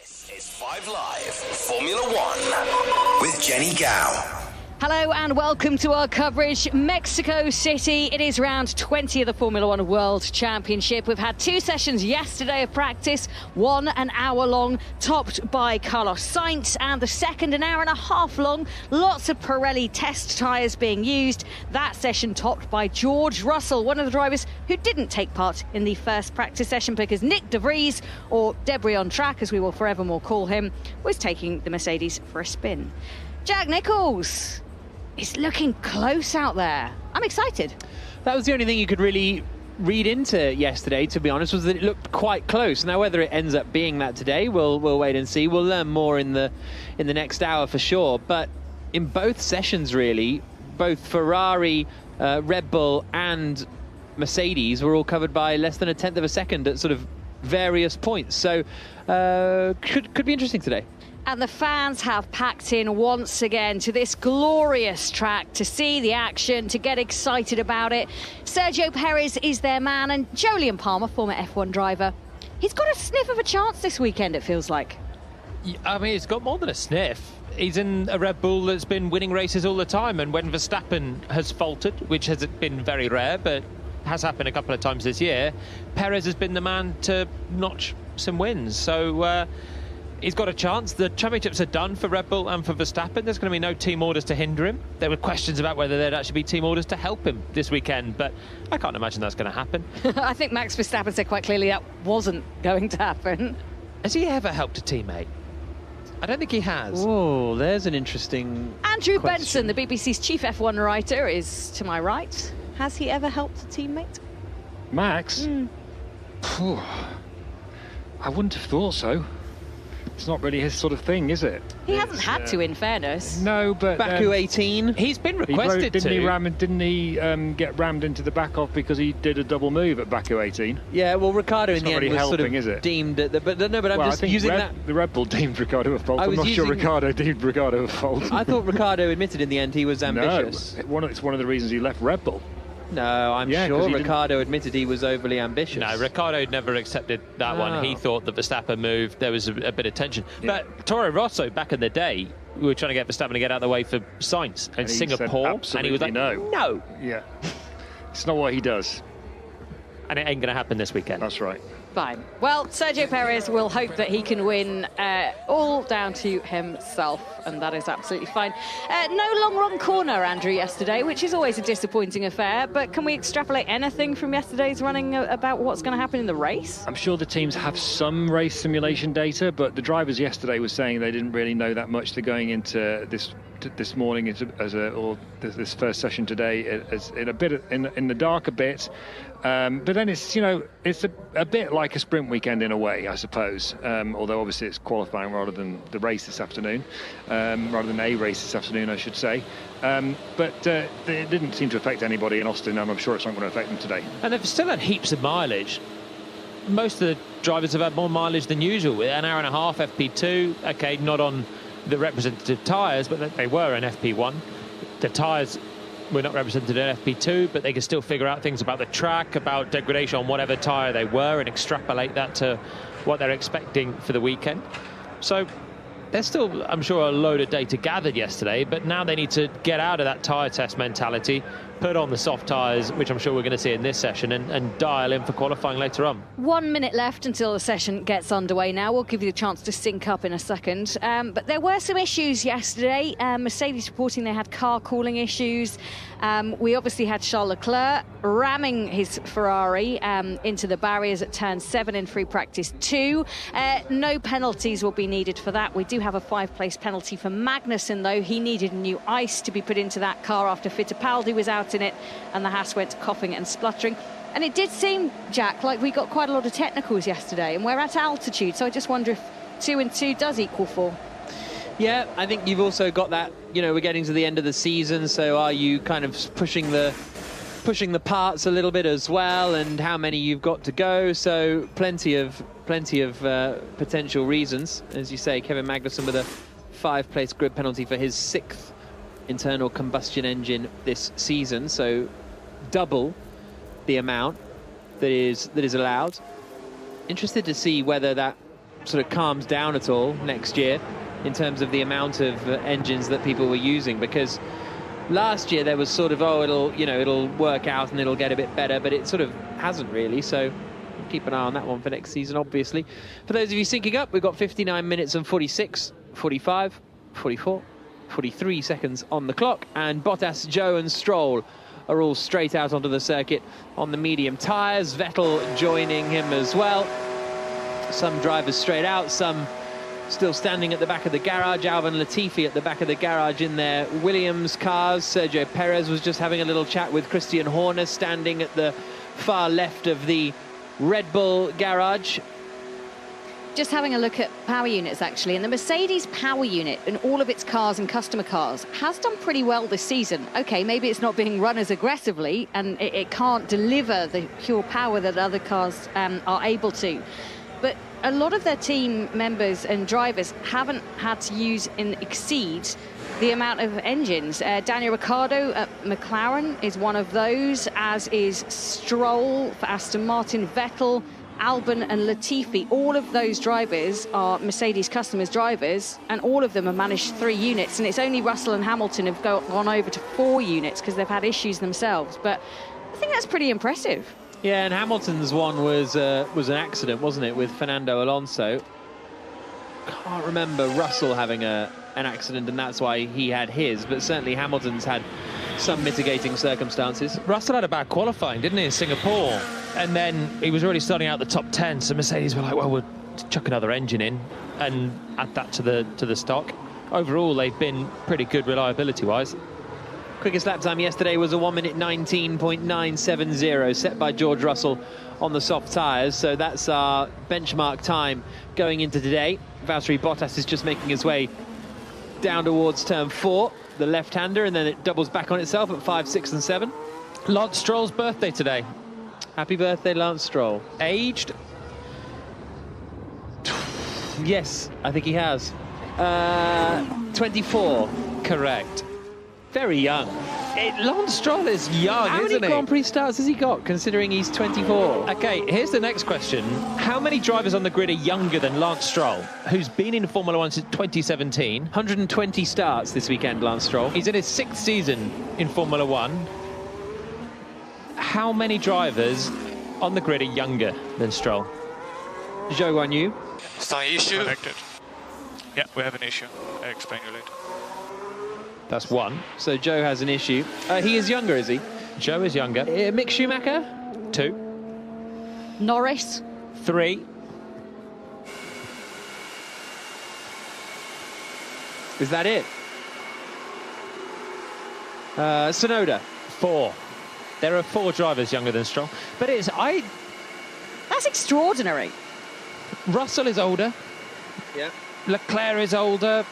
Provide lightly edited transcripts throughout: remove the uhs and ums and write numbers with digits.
This is 5 Live Formula One with Jenny Gow. Hello and welcome to our coverage. Mexico City, it is round 20 of the Formula One World Championship. We've had 2 sessions yesterday of practice, one an hour long, topped by Carlos Sainz, and the second an hour and a half long. Lots of Pirelli test tyres being used. That session topped by George Russell, one of the drivers who didn't take part in the first practice session because Nick De Vries, or Debris on track as we will forevermore call him, was taking the Mercedes for a spin. Jack Nicholls, it's looking close out there. I'm excited. That was the only thing you could really read into yesterday, to be honest, was that it looked quite close. Now, whether it ends up being that today, we'll wait and see. We'll learn more in the next hour for sure. But in both sessions, really, both Ferrari, Red Bull and Mercedes were all covered by less than a tenth of a second at sort of various points. So could be interesting today. And the fans have packed in once again to this glorious track to see the action, to get excited about it. Sergio Perez is their man, and Jolyon Palmer, former F1 driver, he's got a sniff of a chance this weekend, it feels like. I mean, he's got more than a sniff. He's in a Red Bull that's been winning races all the time, and when Verstappen has faltered, which has been very rare, but has happened a couple of times this year, Perez has been the man to notch some wins. So he's got a chance. The championships are done for Red Bull and for Verstappen. There's going to be no team orders to hinder him. There were questions about whether there'd actually be team orders to help him this weekend, but I can't imagine that's going to happen. I think Max Verstappen said quite clearly that wasn't going to happen. Has he ever helped a teammate? I don't think he has. Oh, there's an interesting Andrew question. Benson, the BBC's chief F1 writer, is to my right. Has he ever helped a teammate? Max? Phew. I wouldn't have thought so. It's not really his sort of thing, is it? He hasn't had to, in fairness. No, but Baku 18. He's been requested didn't to. he get rammed into the back off because he did a double move at Baku 18? Yeah, well, Ricardo It's in the not end really was sort of helping, is it? deemed at the, but I'm Well, I just think using that. the Red Bull deemed Ricardo a fault. I I'm was not sure using- Ricardo deemed Ricardo a fault. I thought Ricardo admitted in the end he was ambitious. No, it's one of the reasons he left Red Bull. No, I'm Yeah, 'cause sure he didn't- Ricardo admitted he was overly ambitious. No, Ricardo never accepted that one. He thought that Verstappen moved. There was a bit of tension. Yeah. But Toro Rosso, back in the day, we were trying to get Verstappen to get out of the way for Sainz in And he Singapore. said And he was like, absolutely no. Yeah, it's not what he does. And it ain't going to happen this weekend. That's right. Fine. Well, Sergio Perez will hope that he can win all down to himself, and that is absolutely fine. No long run corner, Andrew, yesterday, which is always a disappointing affair, but can we extrapolate anything from yesterday's running about what's going to happen in the race? I'm sure the teams have some race simulation data, but the drivers yesterday were saying they didn't really know that much. They're going into this morning or this first session today as in a bit in the dark a bit. But then it's a bit like a sprint weekend in a way, I suppose. Although obviously it's qualifying rather than the race this afternoon, rather than a race this afternoon, I should say. But it didn't seem to affect anybody in Austin, and I'm sure it's not going to affect them today. And they've still had heaps of mileage. Most of the drivers have had more mileage than usual. An hour and a half FP2. Okay, not on the representative tyres, but they were in FP1. The tyres were not represented in FP2, but they can still figure out things about the track, about degradation on whatever tyre they were, and extrapolate that to what they're expecting for the weekend. So there's still, I'm sure, a load of data gathered yesterday, but now they need to get out of that tyre test mentality, put on the soft tyres, which I'm sure we're going to see in this session, and dial in for qualifying later on. 1 minute left until the session gets underway now. We'll give you a chance to sync up in a second. But there were some issues yesterday. Mercedes reporting they had car cooling issues. We obviously had Charles Leclerc ramming his Ferrari into the barriers at turn 7 in free practice 2. No penalties will be needed for that. We do have a 5-place penalty for Magnussen, though. He needed new ice to be put into that car after Fittipaldi was out in it, and the Haas went coughing and spluttering. And it did seem, Jack, like we got quite a lot of technicals yesterday, and we're at altitude, so I just wonder if 2 and 2 does equal 4. Yeah, I think you've also got that, we're getting to the end of the season, so are you kind of pushing the parts a little bit as well, and how many you've got to go? So plenty of potential reasons. As you say, Kevin Magnussen with a 5-place grid penalty for his 6th internal combustion engine this season, so double the amount that is allowed. Interested to see whether that sort of calms down at all next year in terms of the amount of engines that people were using, because last year there was sort of, it'll work out and it'll get a bit better, but it sort of hasn't really. So keep an eye on that one for next season, obviously. For those of you syncing up, we've got 59 minutes and 46, 45, 44, 43 seconds on the clock, and Bottas, Zhou and Stroll are all straight out onto the circuit on the medium tyres. Vettel joining him as well. Some drivers straight out, some still standing at the back of the garage. Alban Latifi at the back of the garage in their Williams cars. Sergio Perez was just having a little chat with Christian Horner, standing at the far left of the Red Bull garage. Just having a look at power units, actually, and the Mercedes power unit in all of its cars and customer cars has done pretty well this season. Okay, maybe it's not being run as aggressively, and it can't deliver the pure power that other cars are able to. But a lot of their team members and drivers haven't had to use and exceed the amount of engines. Daniel Ricciardo at McLaren is one of those, as is Stroll for Aston Martin, Vettel, Albon and Latifi. All of those drivers are Mercedes customers drivers, and all of them have managed 3 units, and it's only Russell and Hamilton have gone over to 4 units because they've had issues themselves. But I think that's pretty impressive. Yeah, and Hamilton's one was an accident, wasn't it, with Fernando Alonso. Can't remember Russell having an accident, and that's why he had his, but certainly Hamilton's had some mitigating circumstances. Russell had a bad qualifying, didn't he, in Singapore? And then he was already starting out the top 10, so Mercedes were like, well, we'll chuck another engine in and add that to the stock. Overall, they've been pretty good reliability-wise. Quickest lap time yesterday was a 1 minute 19.970 set by George Russell on the soft tyres, so that's our benchmark time going into today. Valtteri Bottas is just making his way down towards turn 4, the left-hander, and then it doubles back on itself at 5, 6 and 7. Lance Stroll's birthday today. Happy birthday, Lance Stroll. Aged? Yes, I think he has. 24. Correct. Very young. Lance Stroll is young, How isn't many he? Grand Prix starts has he got, considering he's 24? Okay, here's the next question. How many drivers on the grid are younger than Lance Stroll, who's been in Formula 1 since 2017? 120 starts this weekend, Lance Stroll. He's in his 6th season in Formula 1. How many drivers on the grid are younger than Stroll? Zhou Guanyu. It's not an issue. Connected. Yeah, we have an issue. I'll explain you later. That's 1. So Zhou has an issue. He is younger, is he? Joe is younger. Mick Schumacher? 2. Norris? 3. Is that it? Tsunoda? 4. There are 4 drivers younger than Stroll. But That's extraordinary. Russell is older. Yeah. Leclerc is older.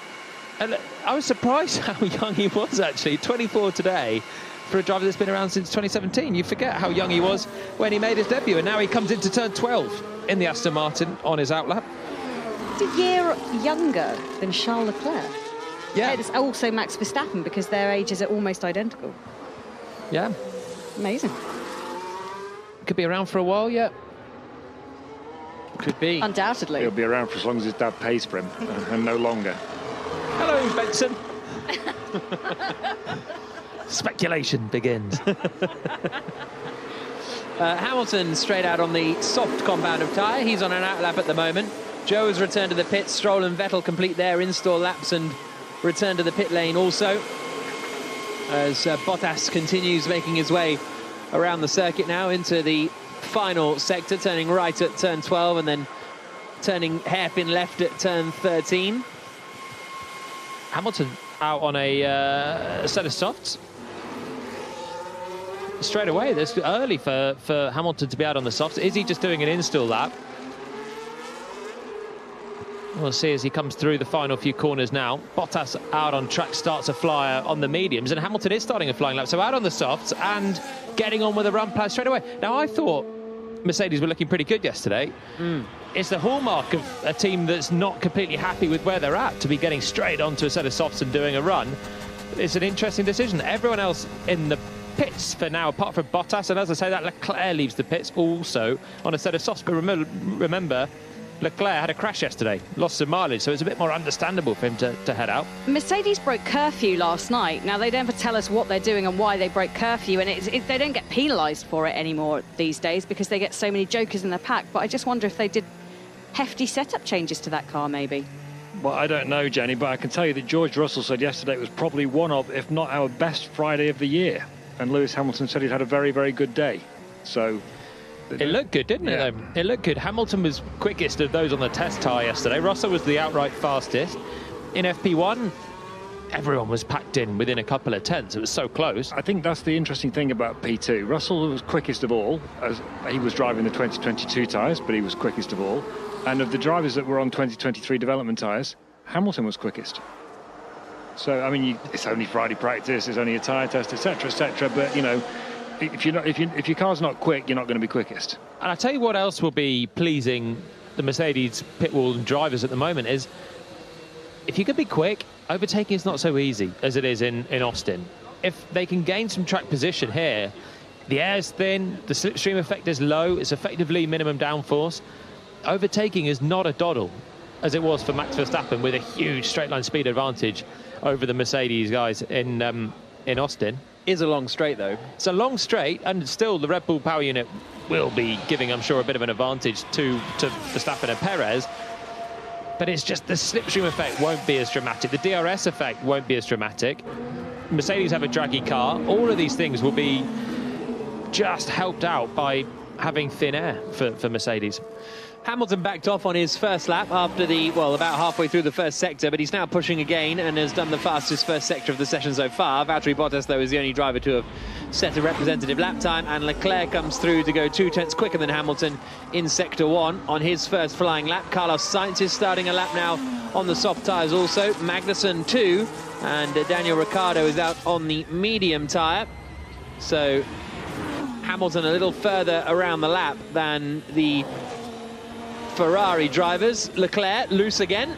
And I was surprised how young he was, actually. 24 today for a driver that's been around since 2017. You forget how young he was when he made his debut, and now he comes into turn 12 in the Aston Martin on his outlap. It's a year younger than Charles Leclerc. Yeah. And it's also Max Verstappen, because their ages are almost identical. Yeah. Amazing. Could be around for a while yet. Could be. Undoubtedly. He'll be around for as long as his dad pays for him, and no longer. Hello, Benson. Speculation begins. Hamilton straight out on the soft compound of tyre. He's on an outlap at the moment. Zhou has returned to the pits. Stroll and Vettel complete their install laps and return to the pit lane also, as Bottas continues making his way around the circuit now into the final sector, turning right at turn 12 and then turning hairpin left at turn 13. Hamilton out on a set of softs. Straight away, it's early for Hamilton to be out on the softs. Is he just doing an install lap? We'll see as he comes through the final few corners now. Bottas out on track, starts a flyer on the mediums, and Hamilton is starting a flying lap. So out on the softs and getting on with a run plan straight away. Now, I thought Mercedes were looking pretty good yesterday. It's the hallmark of a team that's not completely happy with where they're at, to be getting straight onto a set of softs and doing a run. It's an interesting decision. Everyone else in the pits for now, apart from Bottas, and as I say, that Leclerc leaves the pits also on a set of softs. But remember, Leclerc had a crash yesterday, lost some mileage, so it's a bit more understandable for him to head out. Mercedes broke curfew last night. Now, they never tell us what they're doing and why they broke curfew, and they don't get penalised for it anymore these days because they get so many jokers in their pack. But I just wonder if they did hefty setup changes to that car, maybe. Well, I don't know, Jenny, but I can tell you that George Russell said yesterday it was probably one of, if not our best Friday of the year. And Lewis Hamilton said he'd had a very, very good day. So it looked good, didn't it, though? It looked good. Hamilton was quickest of those on the test tyre yesterday. Russell was the outright fastest. In FP1, everyone was packed in within a couple of tenths. It was so close. I think that's the interesting thing about P2. Russell was quickest of all, as he was driving the 2022 tyres, but he was quickest of all. And of the drivers that were on 2023 development tyres, Hamilton was quickest. So, I mean, it's only Friday practice, it's only a tyre test, etc., etc. But, you know, if your car's not quick, you're not going to be quickest. And I tell you what else will be pleasing the Mercedes pit wall drivers at the moment is if you could be quick, overtaking is not so easy as it is in Austin. If they can gain some track position here, the air's thin, the slipstream effect is low, it's effectively minimum downforce. Overtaking is not a doddle, as it was for Max Verstappen with a huge straight line speed advantage over the Mercedes guys in Austin. Is a long straight, though. It's a long straight, and still the Red Bull power unit will be giving, I'm sure, a bit of an advantage to Verstappen and Perez. But it's just the slipstream effect won't be as dramatic. The DRS effect won't be as dramatic. Mercedes have a draggy car. All of these things will be just helped out by having thin air for Mercedes. Hamilton backed off on his first lap after about halfway through the first sector, but he's now pushing again and has done the fastest first sector of the session so far. Valtteri Bottas, though, is the only driver to have set a representative lap time, and Leclerc comes through to go 2 tenths quicker than Hamilton in sector 1 on his first flying lap. Carlos Sainz is starting a lap now on the soft tyres also. Magnussen 2, and Daniel Ricciardo is out on the medium tyre. So Hamilton a little further around the lap than the Ferrari drivers. Leclerc loose again.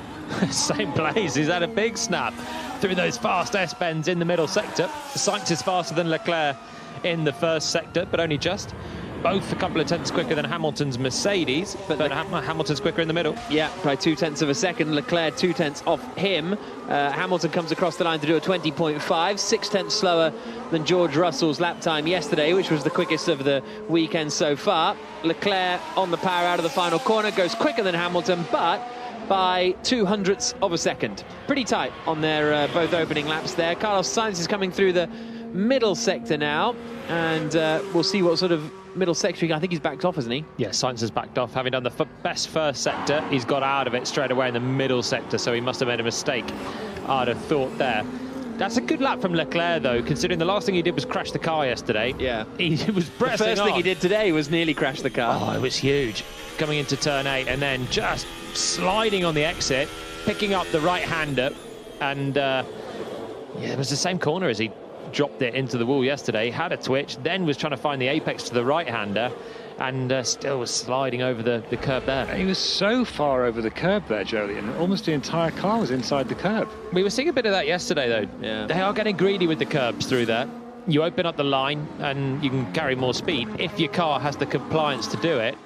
Same place. He's had a big snap through those fast S-bends in the middle sector. Sainz is faster than Leclerc in the first sector, but only just. Both a couple of tenths quicker than Hamilton's Mercedes, but Hamilton's quicker in the middle. Yeah, by 2 tenths of a second. Leclerc 2 tenths off him. Hamilton comes across the line to do a 20.5, 6 tenths slower than George Russell's lap time yesterday, which was the quickest of the weekend so far. Leclerc on the power out of the final corner, goes quicker than Hamilton, but by 0.02 of a second. Pretty tight on their both opening laps there. Carlos Sainz is coming through the middle sector now, and we'll see what sort of middle sector. I think he's backed off, hasn't he? Yeah, Sainz has backed off. Having done the best first sector, he's got out of it straight away in the middle sector, so he must have made a mistake, I'd have thought there. That's a good lap from Leclerc, though, considering the last thing he did was crash the car yesterday. Yeah. He was pressing The first on. thing he did today was nearly crash the car. Oh, it was huge. Coming into turn 8 and then just sliding on the exit, picking up the right-hander, and it was the same corner as he dropped it into the wall yesterday. Had a twitch, then was trying to find the apex to the right-hander, and still was sliding over the curb there. He was so far over the curb there, Jolyon. Almost the entire car was inside the curb. We were seeing a bit of that yesterday, though. Yeah. They are getting greedy with the curbs through there. You open up the line and you can carry more speed if your car has the compliance to do it.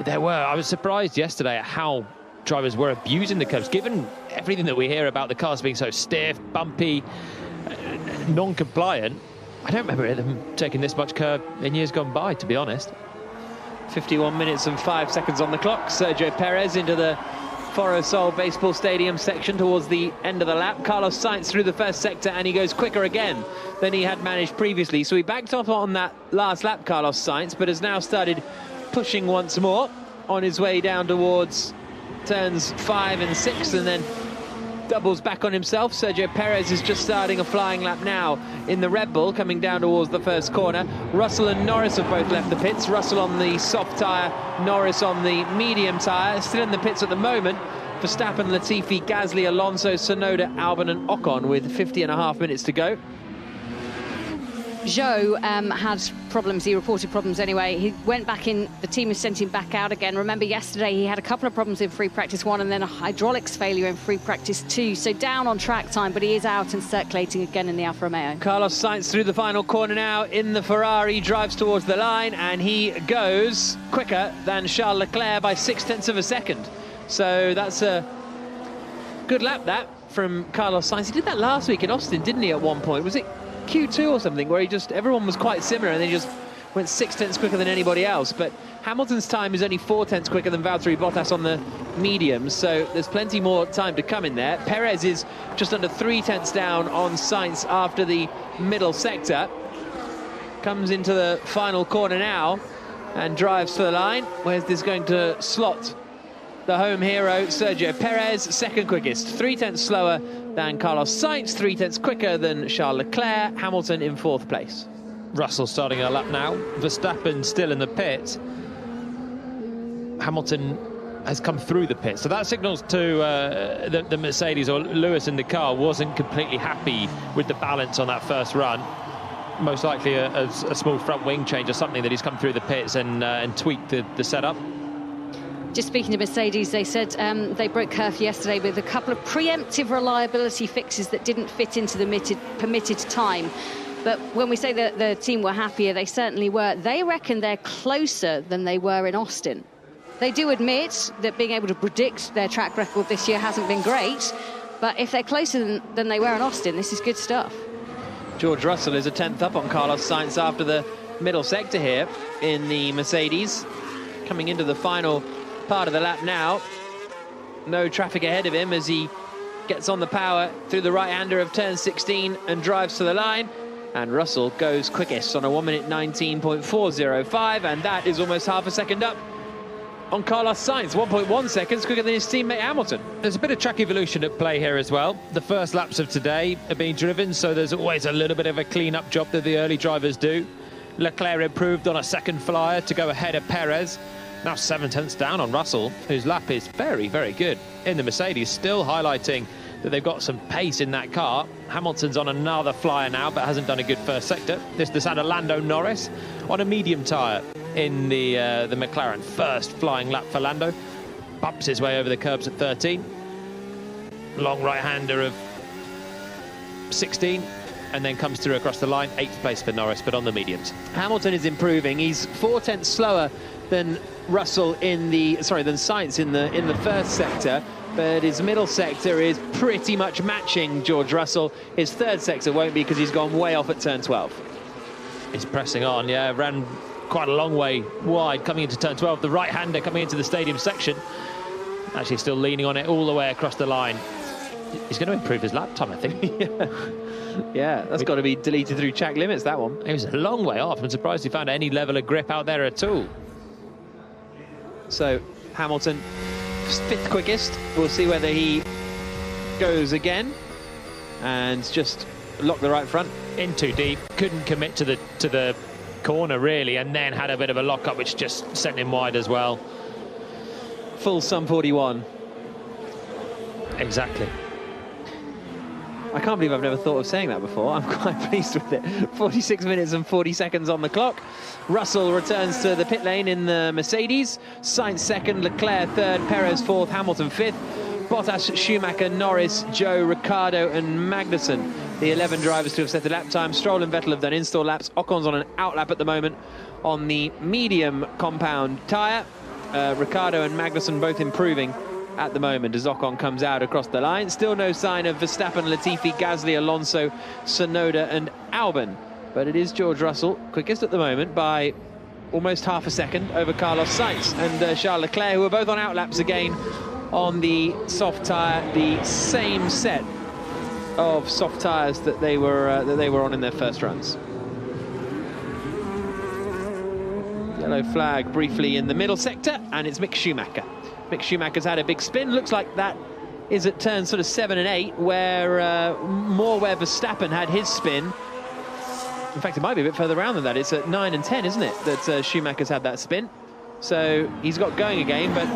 I was surprised yesterday at how drivers were abusing the curbs, given everything that we hear about the cars being so stiff, bumpy, non-compliant. I don't remember them taking this much curb in years gone by, to be honest. 51 minutes and 5 seconds on the clock. Sergio Perez into the Foro Sol Baseball Stadium section towards the end of the lap. Carlos Sainz through the first sector, and he goes quicker again than he had managed previously. So he backed off on that last lap, Carlos Sainz, but has now started pushing once more on his way down towards turns 5 and 6, and then doubles back on himself. Sergio Perez is just starting a flying lap now in the Red Bull, coming down towards the first corner. Russell and Norris have both left the pits. Russell on the soft tyre, Norris on the medium tyre. Still in the pits at the moment, Verstappen, Latifi, Gasly, Alonso, Tsunoda, Albon and Ocon with 50.5 minutes to go. Zhou had problems. He reported problems anyway. He went back in. The team has sent him back out again. Remember, yesterday he had a couple of problems in free practice 1 and then a hydraulics failure in free practice 2. So down on track time, but he is out and circulating again in the Alfa Romeo. Carlos Sainz through the final corner now in the Ferrari, drives towards the line, and he goes quicker than Charles Leclerc by 0.6 of a second. So that's a good lap, that, from Carlos Sainz. He did that last week in Austin, didn't he, at one point? Was it Q2 or something, where everyone was quite similar and they just went 0.6 quicker than anybody else? But Hamilton's time is only 0.4 quicker than Valtteri Bottas on the mediums, so there's plenty more time to come in there. Perez is just under 0.3 down on Sainz after the middle sector. Comes into the final corner now and drives to the line. Where's this going to slot the home hero, Sergio Perez, second quickest, 0.3 slower than Carlos Sainz, 0.3 quicker than Charles Leclerc. Hamilton in 4th place. Russell starting a lap now. Verstappen still in the pit. Hamilton has come through the pit, so that signals to the Mercedes, or Lewis in the car wasn't completely happy with the balance on that first run. Most likely a small front wing change or something that he's come through the pits and tweaked the setup. Just speaking to Mercedes, they said they broke curfew yesterday with a couple of preemptive reliability fixes that didn't fit into the permitted time. But when we say that the team were happier, they certainly were. They reckon they're closer than they were in Austin. They do admit that being able to predict their track record this year hasn't been great, but if they're closer than they were in Austin, this is good stuff. George Russell is a 10th up on Carlos Sainz after the middle sector here in the Mercedes. Coming into the final part of the lap now. No traffic ahead of him as he gets on the power through the right-hander of turn 16 and drives to the line. And Russell goes quickest on a 1 minute 19.405, and that is almost half a second up on Carlos Sainz, 1.1 seconds quicker than his teammate Hamilton. There's a bit of track evolution at play here as well. The first laps of today are being driven, so there's always a little bit of a clean-up job that the early drivers do. Leclerc improved on a second flyer to go ahead of Perez. Now 0.7 down on Russell, whose lap is very, very good in the Mercedes, still highlighting that they've got some pace in that car. Hamilton's on another flyer now, but hasn't done a good first sector. This had a Lando Norris on a medium tyre in the McLaren. First flying lap for Lando. Bumps his way over the curbs at 13. Long right-hander of 16. And then comes through across the line. 8th place for Norris, but on the mediums. Hamilton is improving. He's 0.4 slower than Russell than Sainz in the first sector, but his middle sector is pretty much matching George Russell. His third sector won't be because he's gone way off at turn 12. He's pressing on, yeah, ran quite a long way wide coming into turn 12. The right-hander coming into the stadium section, actually still leaning on it all the way across the line. He's going to improve his lap time, I think. Yeah, that's got to be deleted through track limits, that one. It was a long way off. I'm surprised he found any level of grip out there at all. So Hamilton, 5th quickest. We'll see whether he goes again and just lock the right front. In too deep, couldn't commit to the corner really, and then had a bit of a lock-up which just sent him wide as well. Full sum 41. Exactly. I can't believe I've never thought of saying that before. I'm quite pleased with it. 46 minutes and 40 seconds on the clock. Russell returns to the pit lane in the Mercedes. Sainz 2nd, Leclerc 3rd, Perez 4th, Hamilton 5th. Bottas, Schumacher, Norris, Zhou, Ricciardo and Magnussen, the 11 drivers to have set the lap time. Stroll and Vettel have done install laps. Ocon's on an out lap at the moment on the medium compound tyre. Ricciardo and Magnussen both improving at the moment as Ocon comes out across the line. Still no sign of Verstappen, Latifi, Gasly, Alonso, Tsunoda and Albon. But it is George Russell, quickest at the moment by almost half a second over Carlos Sainz and Charles Leclerc, who are both on out laps again on the soft tyre, the same set of soft tyres that they were on in their first runs. Yellow flag briefly in the middle sector, and it's Mick Schumacher. Mick Schumacher's had a big spin. Looks like that is at turns sort of 7 and 8, where Verstappen had his spin. In fact, it might be a bit further around than that. It's at 9 and 10, isn't it, that Schumacher's had that spin. So he's got going again, but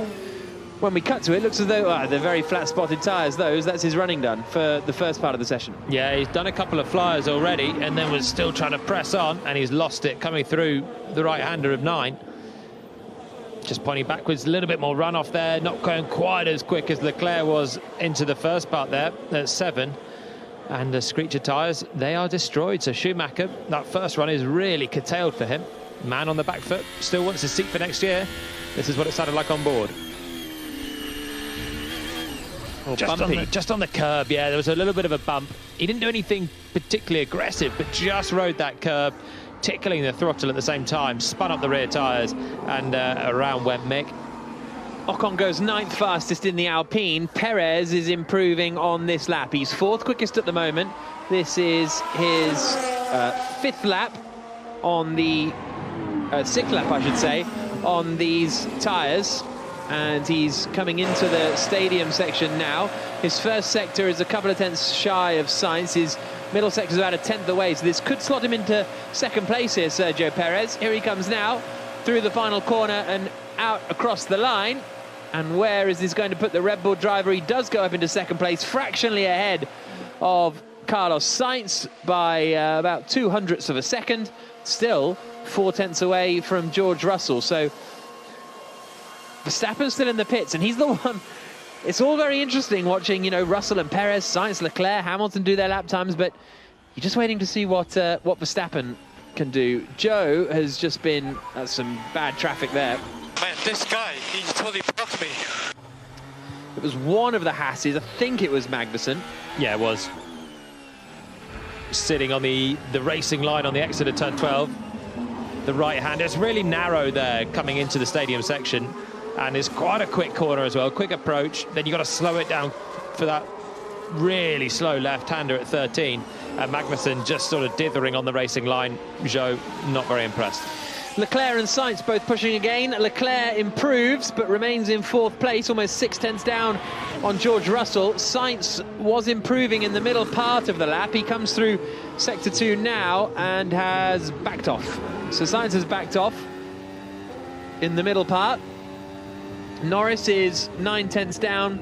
when we cut to it, it looks as though they're very flat-spotted tyres, those. That's his running done for the first part of the session. Yeah, he's done a couple of flyers already and then was still trying to press on, and he's lost it coming through the right-hander of 9. Just pointing backwards, a little bit more runoff there, not going quite as quick as Leclerc was into the first part there at 7. And the Screecher tyres, they are destroyed. So Schumacher, that first run is really curtailed for him. Man on the back foot, still wants his seat for next year. This is what it sounded like on board. Just on the curb, yeah, there was a little bit of a bump. He didn't do anything particularly aggressive, but just rode that curb, tickling the throttle at the same time, spun up the rear tyres, and around went Mick. Ocon goes 9th fastest in the Alpine. Perez is improving on this lap. He's 4th quickest at the moment. This is his 5th lap on the 6th lap, I should say, on these tyres. And he's coming into the stadium section now. His first sector is a couple of tenths shy of Sainz. His middle sector is about a tenth away, so this could slot him into second place here, Sergio Perez. Here he comes now, through the final corner and out across the line. And where is this going to put the Red Bull driver? He does go up into second place, fractionally ahead of Carlos Sainz by about 0.02 of a second. Still 4 tenths away from George Russell. So Verstappen's still in the pits, and he's the one. It's all very interesting watching, you know, Russell and Perez, Sainz, Leclerc, Hamilton do their lap times, but you're just waiting to see what Verstappen can do. Joe has just been some bad traffic there. Man, this guy, he totally blocked me. It was one of the Hasses, I think it was Magnussen. Yeah, it was. Sitting on the racing line on the exit of turn 12. The right hand, it's really narrow there coming into the stadium section. And it's quite a quick corner as well, quick approach. Then you've got to slow it down for that really slow left-hander at 13. And Magnussen just sort of dithering on the racing line. Zhou, not very impressed. Leclerc and Sainz both pushing again. Leclerc improves, but remains in 4th place, almost 6 tenths down on George Russell. Sainz was improving in the middle part of the lap. He comes through sector 2 now and has backed off. So Sainz has backed off in the middle part. Norris is 9 tenths down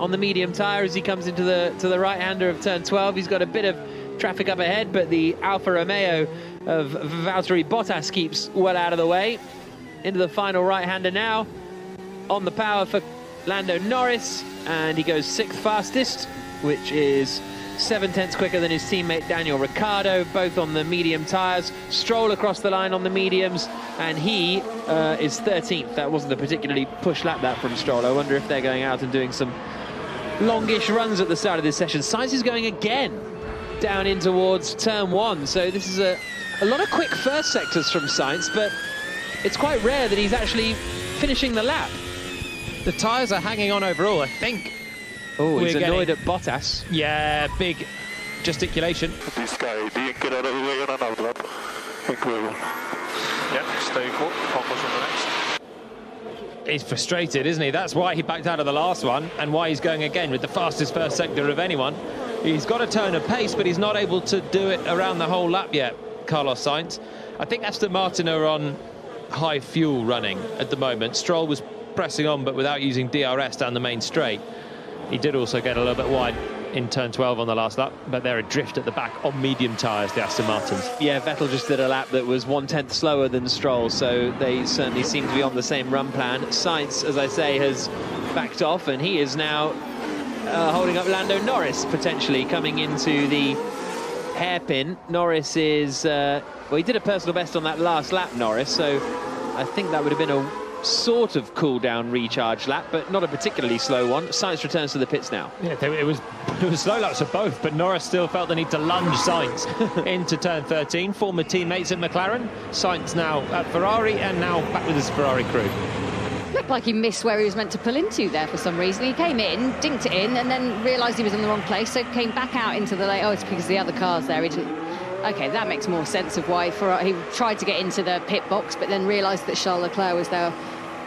on the medium tyre as he comes into the right-hander of turn 12. He's got a bit of traffic up ahead, but the Alfa Romeo of Valtteri Bottas keeps well out of the way. Into the final right-hander now. On the power for Lando Norris, and he goes 6th fastest, which is 7 tenths quicker than his teammate Daniel Ricciardo, both on the medium tyres. Stroll across the line on the mediums, and he is 13th. That wasn't a particularly push lap that from Stroll. I wonder if they're going out and doing some longish runs at the start of this session. Sainz is going again down in towards turn 1, so this is a lot of quick first sectors from Sainz, but it's quite rare that he's actually finishing the lap. The tyres are hanging on overall, I think. Oh, he's annoyed at Bottas. Yeah, big gesticulation. This guy didn't get out of the way on another lap. Incredible. Yeah, stay put, focus on the next. He's frustrated, isn't he? That's why he backed out of the last one, and why he's going again with the fastest first sector of anyone. He's got a turn of pace, but he's not able to do it around the whole lap yet, Carlos Sainz. I think Aston Martin are on high fuel running at the moment. Stroll was pressing on, but without using DRS down the main straight. He did also get a little bit wide in turn 12 on the last lap, but they're adrift at the back on medium tyres, the Aston Martins. Yeah, Vettel just did a lap that was 1 tenth slower than Stroll, so they certainly seem to be on the same run plan. Sainz, as I say, has backed off, and he is now holding up Lando Norris, potentially coming into the hairpin. Norris is, well, he did a personal best on that last lap, Norris, so I think that would have been a sort of cool-down recharge lap, but not a particularly slow one. Sainz returns to the pits now. Yeah, it was slow laps for both, but Norris still felt the need to lunge Sainz into turn 13. Former teammates at McLaren. Sainz now at Ferrari, and now back with his Ferrari crew. Looked like he missed where he was meant to pull into there for some reason. He came in, dinked it in, and then realised he was in the wrong place, so came back out into the lane. Oh, it's because the other car's there. He didn't. Okay, that makes more sense of why he tried to get into the pit box, but then realised that Charles Leclerc was there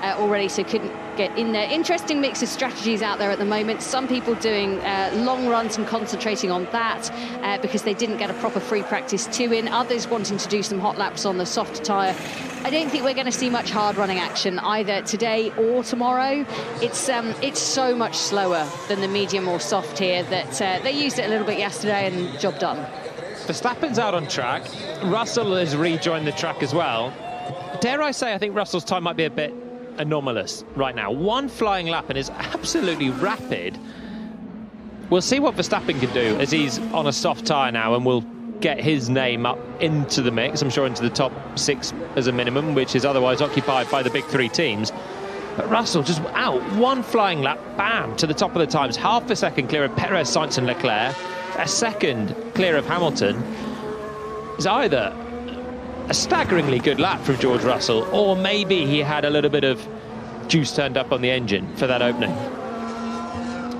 already, so couldn't get in there. Interesting mix of strategies out there at the moment. Some people doing long runs and concentrating on that because they didn't get a proper free practice 2 in. Others wanting to do some hot laps on the soft tyre I don't think we're going to see much hard running action either today or tomorrow. It's so much slower than the medium or soft here that they used it a little bit yesterday and job done. Verstappen's out on track. Russell has rejoined the track as well. Dare I say, I think Russell's time might be a bit anomalous right now. One flying lap and is absolutely rapid. We'll see what Verstappen can do as he's on a soft tyre now, and will get his name up into the mix, I'm sure into the top 6 as a minimum, which is otherwise occupied by the big 3 teams. But Russell just out, one flying lap, bam, to the top of the times, half a second clear of Perez, Sainz and Leclerc, a second clear of Hamilton. Is either a staggeringly good lap from George Russell, or maybe he had a little bit of juice turned up on the engine for that opening.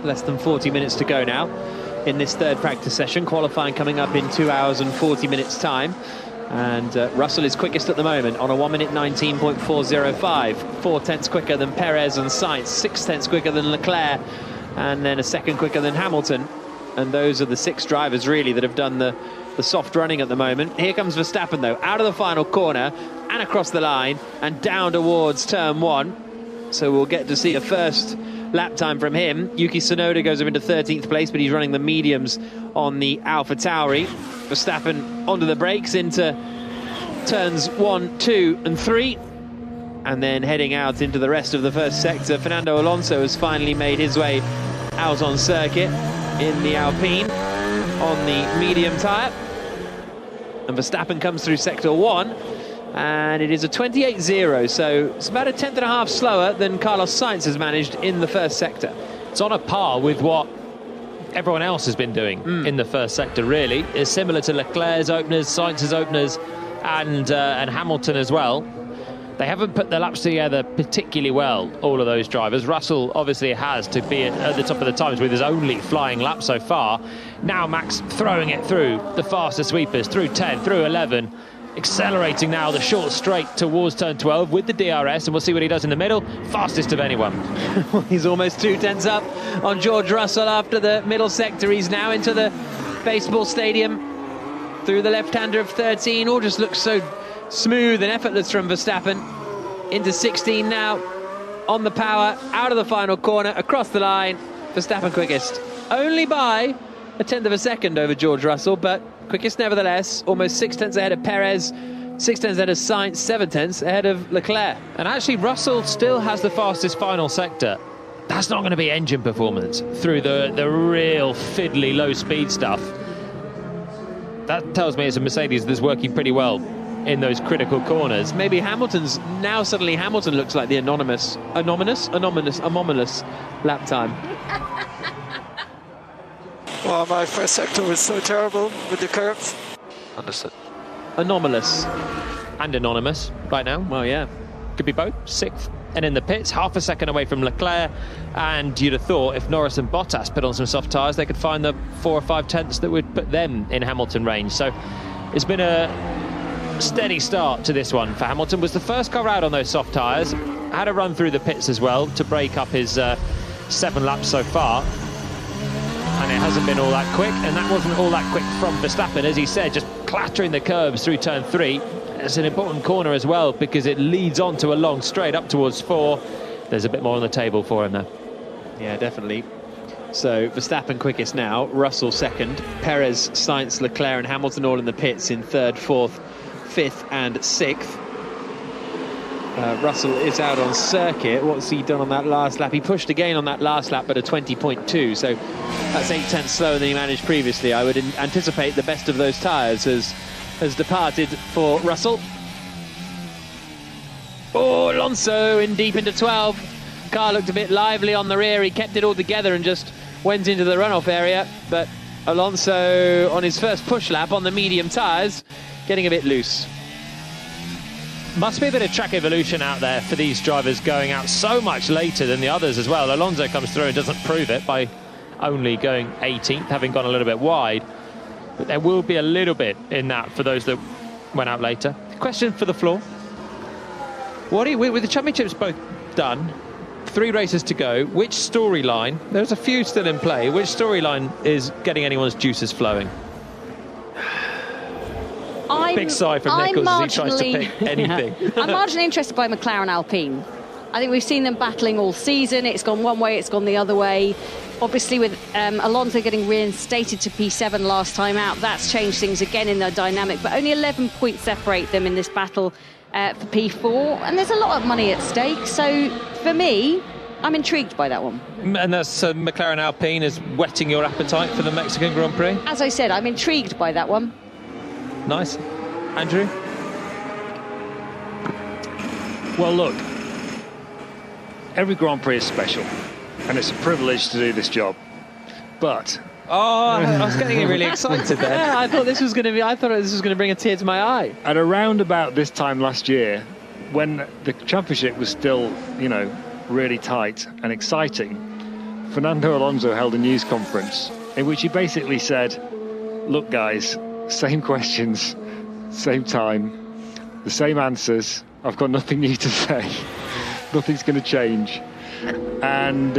Less than 40 minutes to go now in this third practice session. Qualifying coming up in 2 hours and 40 minutes time. And Russell is quickest at the moment on a 1 minute 19.405. 4 tenths quicker than Perez and Sainz, 6 tenths quicker than Leclerc, and then a second quicker than Hamilton. And those are the 6 drivers really that have done the soft running at the moment. Here comes Verstappen though, out of the final corner and across the line and down towards turn 1. So we'll get to see a first lap time from him. Yuki Tsunoda goes up into 13th place, but he's running the mediums on the AlphaTauri. Verstappen onto the brakes into turns 1, 2 and 3, and then heading out into the rest of the first sector. Fernando Alonso has finally made his way out on circuit in the Alpine on the medium tyre, and Verstappen comes through sector 1, and it is a 28.0, so it's about a tenth and a half slower than Carlos Sainz has managed in the first sector. It's on a par with what everyone else has been doing in the first sector, really. It's similar to Leclerc's openers, Sainz's openers, and Hamilton as well. They haven't put the laps together particularly well, all of those drivers. Russell obviously has to be at the top of the times with his only flying lap so far. Now Max throwing it through the faster sweepers, through 10, through 11, accelerating now the short straight towards turn 12 with the DRS, and we'll see what he does in the middle. Fastest of anyone. He's almost 2 tenths up on George Russell after the middle sector. He's now into the baseball stadium through the left-hander of 13. All just looks so smooth and effortless from Verstappen. Into 16 now, on the power, out of the final corner, across the line. Verstappen quickest, only by a tenth of a second over George Russell, but quickest nevertheless. Almost 6 tenths ahead of Perez, 6 tenths ahead of Sainz, 7 tenths ahead of Leclerc. And actually Russell still has the fastest final sector. That's not going to be engine performance through the real fiddly low speed stuff. That tells me it's a Mercedes that's working pretty well in those critical corners. Maybe Hamilton's, now suddenly Hamilton looks like the anomalous lap time. Well, my first sector was so terrible with the curves. Understood. Anomalous. And anonymous right now. Well, yeah. Could be both. 6th. And in the pits, half a second away from Leclerc. And you'd have thought if Norris and Bottas put on some soft tyres, they could find the 4 or 5 tenths that would put them in Hamilton range. So it's been a steady start to this one for Hamilton. Was the first car out on those soft tyres. Had a run through the pits as well to break up his 7 laps so far. And it hasn't been all that quick, and that wasn't all that quick from Verstappen, as he said, just clattering the curbs through turn 3. It's an important corner as well, because it leads on to a long straight up towards 4. There's a bit more on the table for him there. Yeah, definitely. So Verstappen quickest now, Russell second, Perez, Sainz, Leclerc and Hamilton all in the pits in 3rd, 4th, 5th and 6th. Russell is out on circuit. What's he done on that last lap? He pushed again on that last lap, but a 20.2, so that's 8 tenths slower than he managed previously. I would anticipate the best of those tyres has departed for Russell. Oh, Alonso in deep into 12. Car looked a bit lively on the rear. He kept it all together and just went into the runoff area, but Alonso on his first push lap on the medium tyres getting a bit loose. Must be a bit of track evolution out there for these drivers going out so much later than the others as well. Alonso comes through and doesn't prove it by only going 18th, having gone a little bit wide. But there will be a little bit in that for those that went out later. Question for the floor. With the championships both done, 3 races to go, which storyline, there's a few still in play, which storyline is getting anyone's juices flowing? I big sigh from Nichols as he tries to pick anything. I'm marginally interested by McLaren Alpine. I think we've seen them battling all season. It's gone one way, it's gone the other way. Obviously, with Alonso getting reinstated to P7 last time out, that's changed things again in their dynamic. But only 11 points separate them in this battle for P4. And there's a lot of money at stake. So, for me, I'm intrigued by that one. And that's McLaren Alpine is whetting your appetite for the Mexican Grand Prix? As I said, I'm intrigued by that one. Nice. Andrew? Well, look, every Grand Prix is special, and it's a privilege to do this job. But I was getting really excited there. Yeah, I thought this was going to bring a tear to my eye. at around about this time last year, when the championship was still, really tight and exciting, Fernando Alonso held a news conference in which he basically said, "Look, guys, same questions, same time, the same answers. I've got nothing new to say. Nothing's going to change." And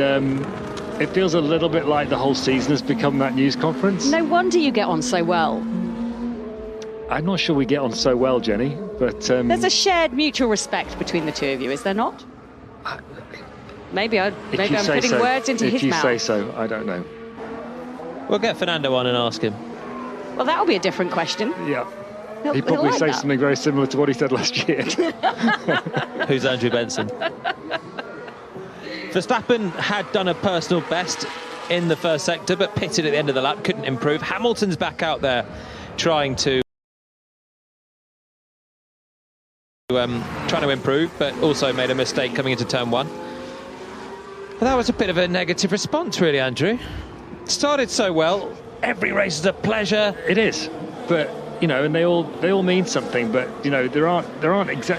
it feels a little bit like the whole season has become that news conference. No wonder you get on so well. I'm not sure we get on so well, Jenny, but... There's a shared mutual respect between the two of you, is there not? Maybe I'm putting words into his mouth. If you say so, I don't know. We'll get Fernando on and ask him. Well, that'll be a different question. Yeah. He'll He'd probably like say that. something very similar to what he said last year. Who's Andrew Benson? Verstappen had done a personal best in the first sector, but pitted at the end of the lap, couldn't improve. Hamilton's back out there trying to improve, but also made a mistake coming into turn one. But that was a bit of a negative response, really, Andrew. Started so well. Every race is a pleasure. It is, but and they all mean something. But there aren't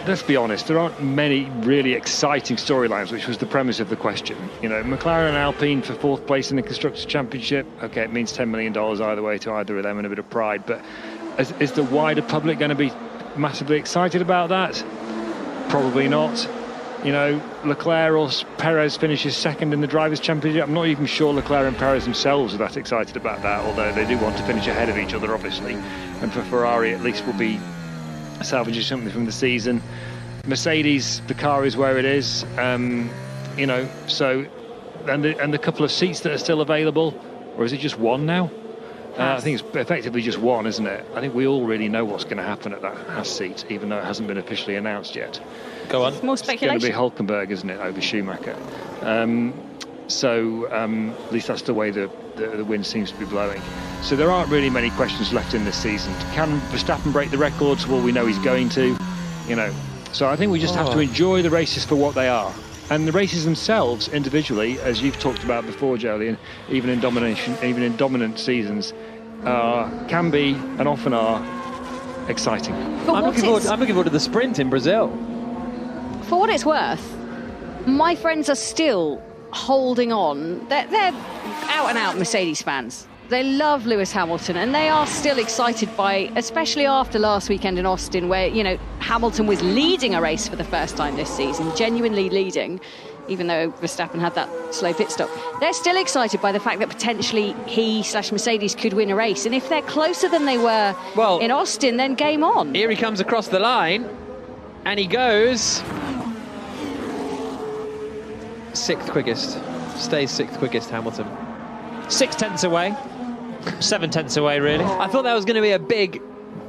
let's be honest, there aren't many really exciting storylines, which was the premise of the question. McLaren and Alpine for fourth place in the Constructors' Championship. Okay, it means $10 million either way to either of them and a bit of pride. But is the wider public going to be massively excited about that? Probably not. Leclerc or Perez finishes second in the Drivers' Championship. I'm not even sure Leclerc and Perez themselves are that excited about that, although they do want to finish ahead of each other, obviously. And for Ferrari, at least, will be salvaging something from the season. Mercedes, the car is where it is. So, and the couple of seats that are still available, or is it just one now? I think it's effectively just one, isn't it? I think we all really know what's going to happen at that Haas seat, even though it hasn't been officially announced yet. Go on. More speculation. It's going to be Hülkenberg, isn't it, over Schumacher? At least that's the way the wind seems to be blowing. So there aren't really many questions left in this season. Can Verstappen break the records? Well, we know he's going to. So I think we just have to enjoy the races for what they are. And the races themselves, individually, as you've talked about before, Jolie, and even in dominant seasons, can be and often are exciting. I'm looking forward to the sprint in Brazil. For what it's worth, my friends are still holding on. They're out and out Mercedes fans. They love Lewis Hamilton, and they are still excited by, especially after last weekend in Austin, where Hamilton was leading a race for the first time this season, genuinely leading, even though Verstappen had that slow pit stop. They're still excited by the fact that potentially he/Mercedes could win a race, and if they're closer than they were in Austin, then game on. Here he comes across the line, and he goes sixth quickest. Stays sixth quickest, Hamilton. 6 tenths away. 7 tenths away, really. I thought that was going to be a big...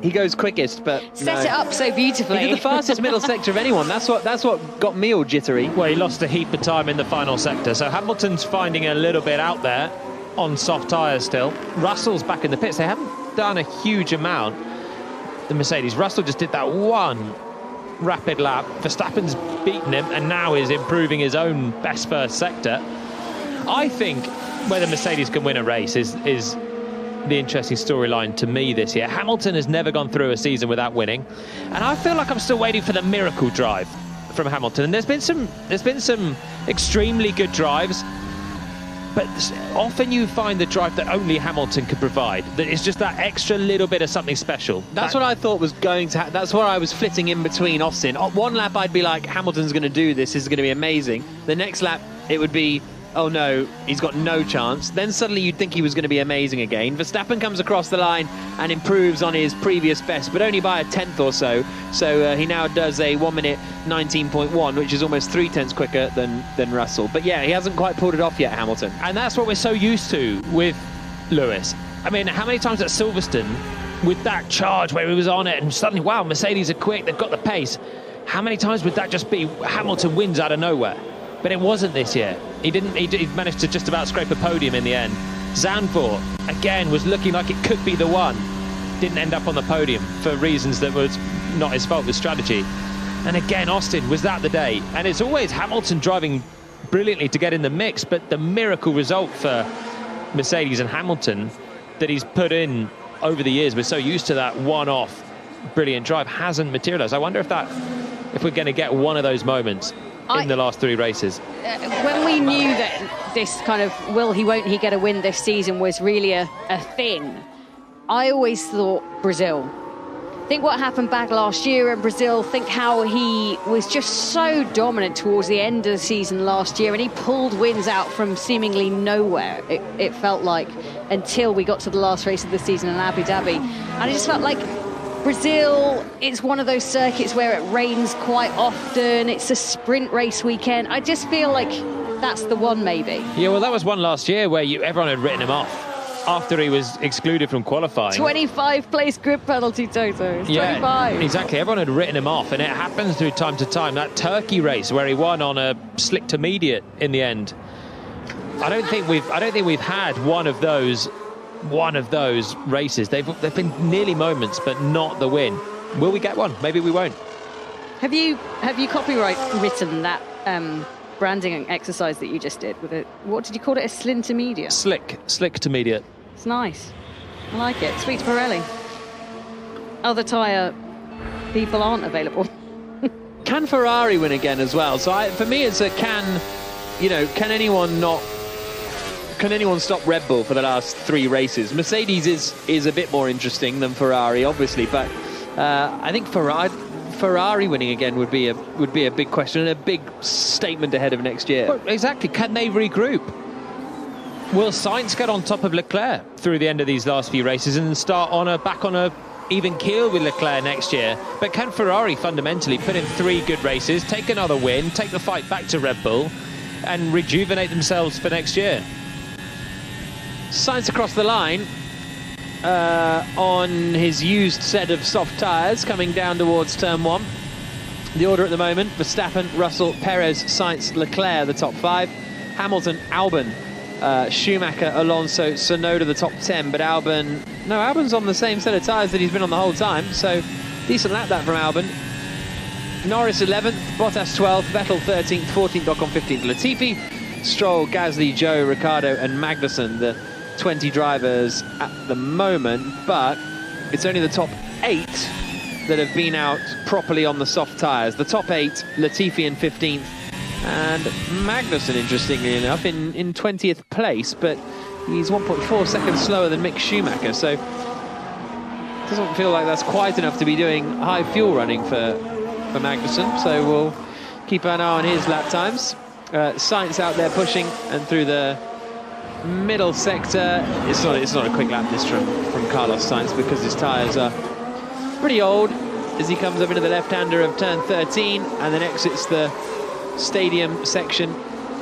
He goes quickest, but Set it up so beautifully. He did the fastest middle sector of anyone. That's what got me all jittery. Well, he lost a heap of time in the final sector, so Hamilton's finding a little bit out there on soft tyres still. Russell's back in the pits. They haven't done a huge amount, the Mercedes. Russell just did that one rapid lap. Verstappen's beaten him and now is improving his own best first sector. I think whether Mercedes can win a race is the interesting storyline to me this year. Hamilton has never gone through a season without winning, and I feel like I'm still waiting for the miracle drive from Hamilton. And there's been some extremely good drives, but often you find the drive that only Hamilton could provide, that is just that extra little bit of something special. That's what I thought was going to that's where I was flitting in between Austin. One lap I'd be like, Hamilton's going to do this is going to be amazing. The next lap it would be, oh no, he's got no chance. Then suddenly you'd think he was going to be amazing again. Verstappen comes across the line and improves on his previous best, but only by a tenth or so. So he now does a 1 minute 19.1, which is almost 0.3 quicker than Russell. But yeah, he hasn't quite pulled it off yet, Hamilton. And that's what we're so used to with Lewis. I mean, how many times at Silverstone, with that charge where he was on it and suddenly, wow, Mercedes are quick, they've got the pace. How many times would that just be Hamilton wins out of nowhere? But it wasn't this year. He managed to just about scrape a podium in the end. Zandvoort, again, was looking like it could be the one. Didn't end up on the podium for reasons that was not his fault with strategy. And again, Austin, was that the day? And it's always Hamilton driving brilliantly to get in the mix, but the miracle result for Mercedes and Hamilton that he's put in over the years, we're so used to that one-off brilliant drive, hasn't materialised. I wonder if we're going to get one of those moments in the last 3 races. When we knew that this kind of will he, won't he get a win this season was really a thing, I always thought Brazil. Think what happened back last year in Brazil. Think how he was just so dominant towards the end of the season last year, and he pulled wins out from seemingly nowhere, it felt like, until we got to the last race of the season in Abu Dhabi. And it just felt like Brazil, it's one of those circuits where it rains quite often. It's a sprint race weekend. I just feel like that's the one, maybe. Yeah, well, that was one last year where everyone had written him off after he was excluded from qualifying. 25 place grid penalty, Toto. It's 25. Exactly. Everyone had written him off, and it happens through time to time. That Turkey race where he won on a slick to mediate in the end. I don't think we've had one of those races. They've been nearly moments, but not the win. Will we get one? Maybe we won't. Have you copyright written that branding exercise that you just did with it? What did you call it? A slim to mediate? Slick to mediate. It's nice. I like it. Speak to Pirelli. Other tyre people aren't available. Can Ferrari win again as well? So for me, it's a can anyone stop Red Bull for the last 3 races? Mercedes is a bit more interesting than Ferrari, obviously, but I think Ferrari winning again would be a big question and a big statement ahead of next year. Well, exactly. Can they regroup? Will Sainz get on top of Leclerc through the end of these last few races and start back on a even keel with Leclerc next year? But can Ferrari fundamentally put in 3 good races, take another win, take the fight back to Red Bull, and rejuvenate themselves for next year? Sainz across the line on his used set of soft tyres coming down towards turn 1. The order at the moment: Verstappen, Russell, Perez, Sainz, Leclerc, the top 5. Hamilton, Albon, Schumacher, Alonso, Tsunoda, the top 10. But Albon's on the same set of tyres that he's been on the whole time, so decent lap that from Albon. Norris 11th, Bottas 12th, Vettel 13th, 14th, Ocon 15th, Latifi, Stroll, Gasly, Zhou, Ricciardo and Magnussen, the 20 drivers at the moment, but it's only the top 8 that have been out properly on the soft tyres. The top 8, Latifi in 15th, and Magnussen, interestingly enough, in 20th place, but he's 1.4 seconds slower than Mick Schumacher, so it doesn't feel like that's quite enough to be doing high fuel running for Magnussen, so we'll keep an eye on his lap times. Sainz out there pushing, and through the middle sector, it's not a quick lap this from Carlos Sainz, because his tyres are pretty old as he comes up into the left-hander of turn 13 and then exits the stadium section.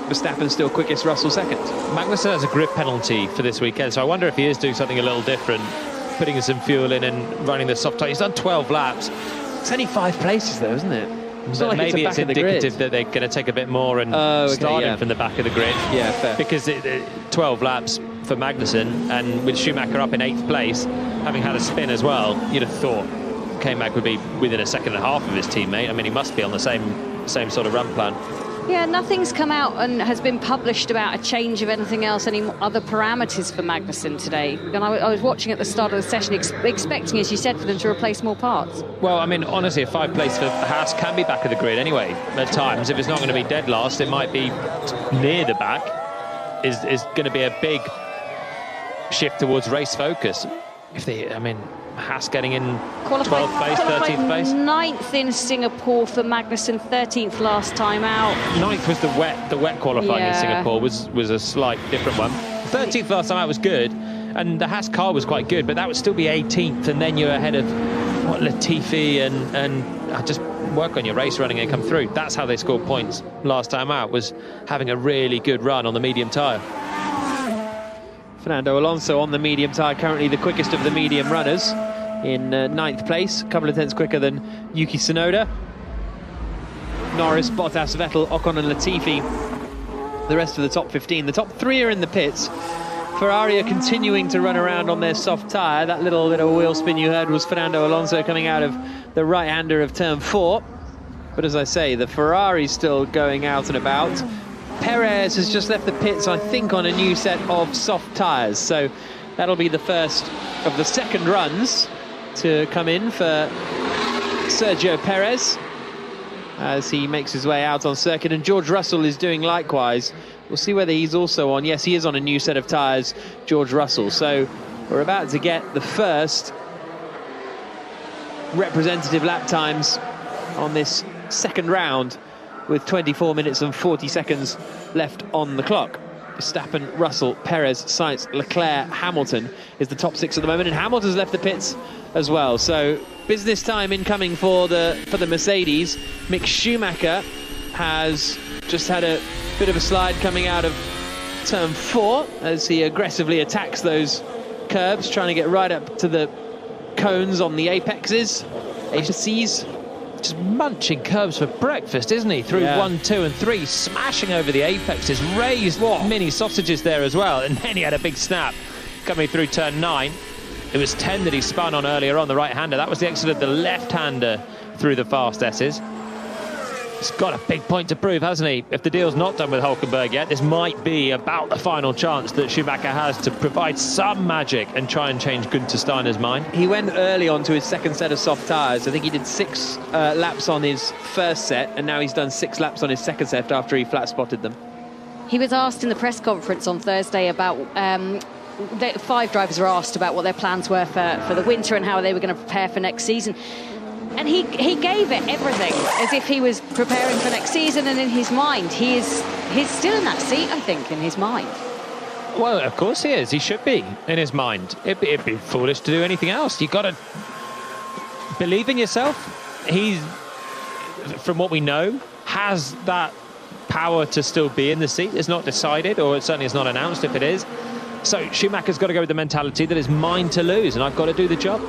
Verstappen still quickest, Russell second. Magnussen has a grip penalty for this weekend, so I wonder if he is doing something a little different, putting some fuel in and running the soft tyre. He's done 12 laps. It's only 5 places though, isn't it? So like maybe it's indicative that they're going to take a bit more and start him from the back of the grid. Yeah, fair. Because 12 laps for Magnussen, and with Schumacher up in 8th place, having had a spin as well, you'd have thought K-Mag would be within a second and a half of his teammate. I mean, he must be on the same sort of run plan. Yeah, nothing's come out and has been published about a change of anything else, any other parameters for Magnussen today. And I was watching at the start of the session, expecting, as you said, for them to replace more parts. Well, I mean, honestly, a 5th place for Haas can be back of the grid anyway. At times, if it's not going to be dead last, it might be near the back. Is going to be a big shift towards race focus. Haas getting in Qualified 12th place, 13th place. 9th in Singapore for Magnussen, 13th last time out. 9th was the wet qualifying in Singapore was a slight different one. 13th last time out was good, and the Haas car was quite good, but that would still be 18th, and then you're ahead of Latifi and just work on your race running and come through. That's how they scored points last time out, was having a really good run on the medium tyre. Fernando Alonso on the medium tyre, currently the quickest of the medium runners, in 9th place, a couple of tenths quicker than Yuki Tsunoda. Norris, Bottas, Vettel, Ocon and Latifi, the rest of the top 15. The top 3 are in the pits. Ferrari are continuing to run around on their soft tyre. That little bit of wheel spin you heard was Fernando Alonso coming out of the right-hander of turn 4. But as I say, the Ferrari's still going out and about. Perez has just left the pits, I think, on a new set of soft tyres. So that'll be the first of the second runs to come in for Sergio Perez as he makes his way out on circuit. And George Russell is doing likewise. We'll see whether he's also on. Yes, he is on a new set of tyres, George Russell. So we're about to get the first representative lap times on this second round, with 24 minutes and 40 seconds left on the clock. Verstappen, Russell, Perez, Sainz, Leclerc, Hamilton is the top 6 at the moment, and Hamilton's left the pits as well. So business time incoming for the Mercedes. Mick Schumacher has just had a bit of a slide coming out of turn 4 as he aggressively attacks those curbs, trying to get right up to the cones on the apexes. Just munching curbs for breakfast, isn't he? Through 1, 2 and 3, smashing over the apexes, raised mini sausages there as well, and then he had a big snap coming through turn 9. It was 10 that he spun on earlier on, the right-hander. That was the exit of the left-hander through the fast S's. He's got a big point to prove, hasn't he? If the deal's not done with Hülkenberg yet, this might be about the final chance that Schumacher has to provide some magic and try and change Günther Steiner's mind. He went early onto his second set of soft tyres. I think he did 6 laps on his first set, and now he's done 6 laps on his second set after he flat spotted them. He was asked in the press conference on Thursday about 5 drivers were asked about what their plans were for the winter and how they were going to prepare for next season. And he gave it everything, as if he was preparing for next season, and in his mind, he's still in that seat, I think, in his mind. Well, of course he is. He should be in his mind. It'd be foolish to do anything else. You've got to believe in yourself. He's, from what we know, has that power to still be in the seat. It's not decided, or it certainly is not announced if it is. So Schumacher's got to go with the mentality that it's mine to lose, and I've got to do the job.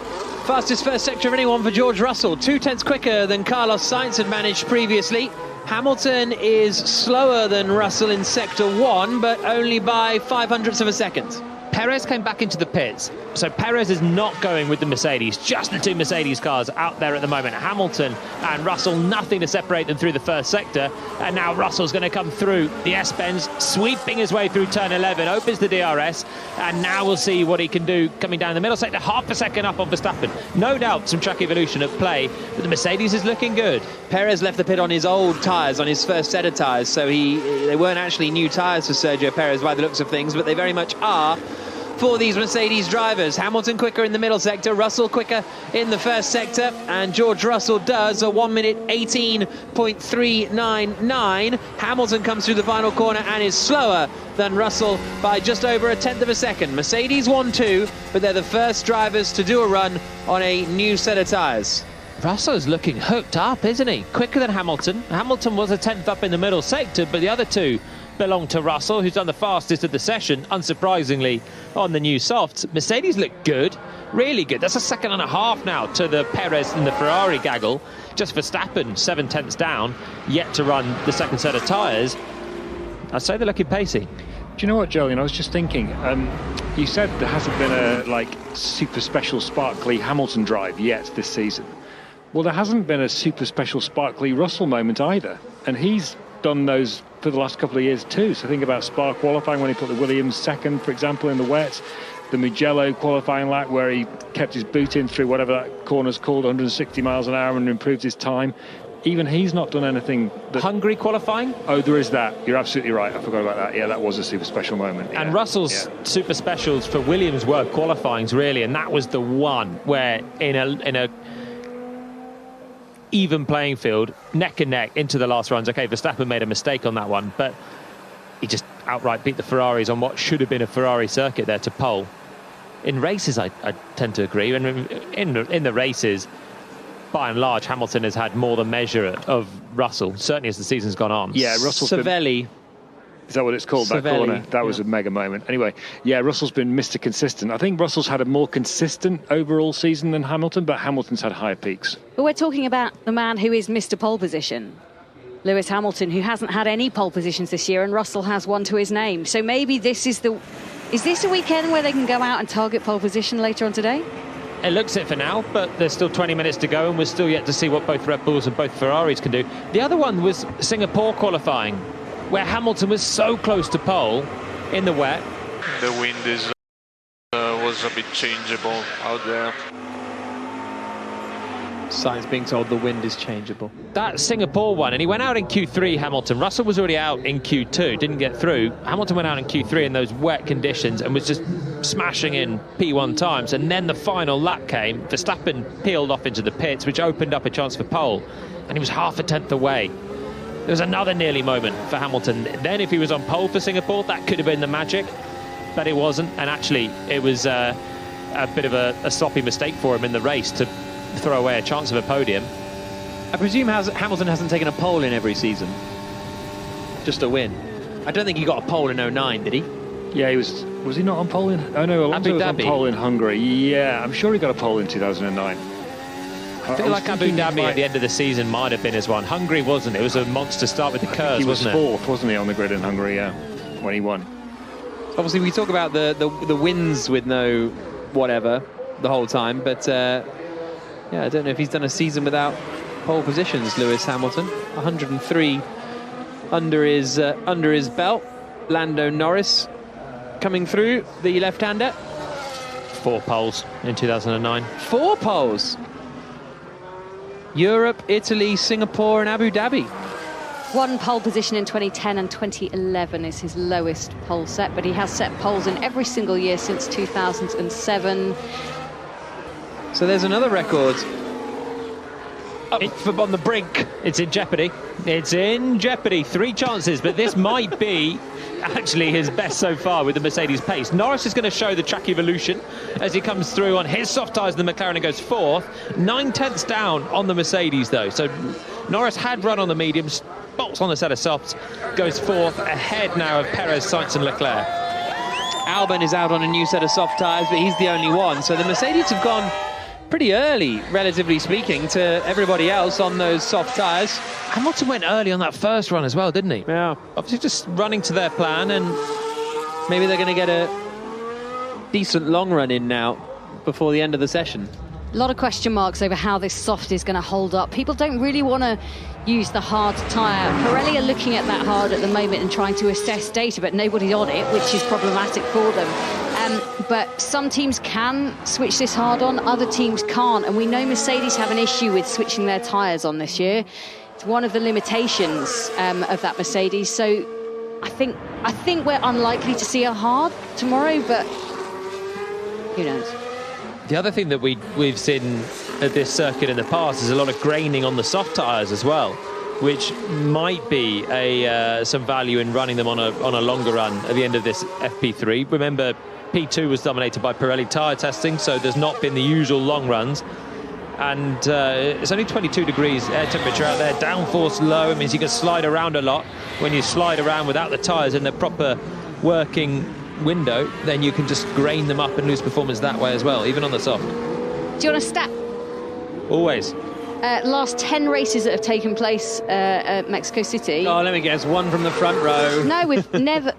Fastest first sector of anyone for George Russell, 2 tenths quicker than Carlos Sainz had managed previously. Hamilton is slower than Russell in sector 1, but only by 0.05 of a second. Perez came back into the pits, so Perez is not going with the Mercedes, just the 2 Mercedes cars out there at the moment. Hamilton and Russell, nothing to separate them through the first sector, and now Russell's going to come through the S-bends, sweeping his way through turn 11, opens the DRS, and now we'll see what he can do coming down the middle sector, half a second up on Verstappen. No doubt some track evolution at play, but the Mercedes is looking good. Perez left the pit on his old tyres, on his first set of tyres, so they weren't actually new tyres for Sergio Perez by the looks of things, but they very much are for these Mercedes drivers. Hamilton quicker in the middle sector, Russell quicker in the first sector, and George Russell does a 1 minute 18.399. Hamilton comes through the final corner and is slower than Russell by just over 1/10 of a second. Mercedes 1-2, but they're the first drivers to do a run on a new set of tyres. Russell's looking hooked up, isn't he? Quicker than Hamilton. Hamilton was a 10th up in the middle sector, but the other 2 belong to Russell, who's done the fastest of the session, unsurprisingly, on the new softs. Mercedes look good, really good. That's a 1.5 seconds now to the Perez and the Ferrari gaggle. Just Verstappen, 7 tenths down, yet to run the second set of tyres. I'd say they're looking pacey. Do you know what, Jolyon? I was just thinking, you said there hasn't been a super special sparkly Hamilton drive yet this season. Well, there hasn't been a super special sparkly Russell moment either, and he's done those for the last couple of years too. So think about Spa qualifying when he put the Williams second, for example, in the wet. The Mugello qualifying lap where he kept his boot in through whatever that corner's called, 160 miles an hour, and improved his time. even he's not done anything. Hungary qualifying? Oh, there is that. You're absolutely right. I forgot about that. Yeah, that was a super special moment. And Russell's super specials for Williams were qualifyings, really, and that was the one where in a even playing field, neck and neck into the last runs. Okay, Verstappen made a mistake on that one, but he just outright beat the Ferraris on what should have been a Ferrari circuit there to pole. In races, I tend to agree. And in the races, by and large, Hamilton has had more than measure of Russell, certainly as the season's gone on. Yeah, Russell's Savelli. Is that what it's called? Savelli, that corner? That was a mega moment. Anyway, yeah, Russell's been Mr. Consistent. I think Russell's had a more consistent overall season than Hamilton, but Hamilton's had higher peaks. But we're talking about the man who is Mr. Pole Position, Lewis Hamilton, who hasn't had any pole positions this year, and Russell has one to his name. So maybe this is this a weekend where they can go out and target pole position later on today? It looks it for now, but there's still 20 minutes to go, and we're still yet to see what both Red Bulls and both Ferraris can do. The other one was Singapore qualifying, where Hamilton was so close to pole in the wet. The wind was a bit changeable out there. Sainz being told the wind is changeable. That Singapore one, and he went out in Q3, Hamilton. Russell was already out in Q2, didn't get through. Hamilton went out in Q3 in those wet conditions and was just smashing in P1 times. And then the final lap came. Verstappen peeled off into the pits, which opened up a chance for pole. And he was half a tenth away. There was another nearly moment for Hamilton. Then if he was on pole for Singapore, that could have been the magic. But it wasn't. And actually, it was a bit of a sloppy mistake for him in the race to throw away a chance of a podium. I presume Hamilton hasn't taken a pole in every season. Just a win. I don't think he got a pole in 09, did he? Yeah, he was he not on pole in... Oh no, Alonso was on pole in Hungary. Yeah, I'm sure he got a pole in 2009. I feel like Abu Dhabi at the end of the season might have been his one. Hungary wasn't. It was a monster start with the curves, wasn't it? He was fourth, wasn't he, on the grid in Hungary, yeah, when he won. Obviously, we talk about the wins with no whatever the whole time, but yeah, I don't know if he's done a season without pole positions, Lewis Hamilton. 103 under his belt. Lando Norris coming through, the left-hander. 4 poles in 2009. 4 poles. Europe, Italy, Singapore and Abu Dhabi. 1 pole position in 2010 and 2011 is his lowest pole set, but he has set poles in every single year since 2007. So there's another record. Up on the brink. It's in jeopardy. It's in jeopardy. 3 chances, but this might be actually his best so far with the Mercedes pace. Norris is going to show the track evolution as he comes through on his soft tyres, and the McLaren and goes 4th. 9 tenths down on the Mercedes, though. So Norris had run on the mediums, bolts on the set of softs, goes 4th, ahead now of Perez, Sainz and Leclerc. Albon is out on a new set of soft tyres, but he's the only one. So the Mercedes have gone pretty early, relatively speaking, to everybody else on those soft tyres. Hamilton went early on that first run as well, didn't he? Yeah. Obviously just running to their plan, and maybe they're going to get a decent long run in now before the end of the session. A lot of question marks over how this soft is going to hold up. People don't really want to use the hard tyre. Pirelli are looking at that hard at the moment and trying to assess data, but nobody's on it, which is problematic for them. But some teams can switch this hard on, other teams can't. And we know Mercedes have an issue with switching their tyres on this year. It's one of the limitations of that Mercedes. So I think we're unlikely to see a hard tomorrow, but who knows? The other thing that we've seen at this circuit in the past is a lot of graining on the soft tyres as well, which might be some value in running them on a longer run at the end of this FP3. Remember, P2 was dominated by Pirelli tyre testing, so there's not been the usual long runs. And it's only 22 degrees air temperature out there, downforce low. It means you can slide around a lot. When you slide around without the tyres in the proper working window, then you can just grain them up and lose performance that way as well, even on the soft. Do you want a stat? Always. Last 10 races that have taken place at Mexico City. Oh, let me guess, 1 from the front row. No, we've never...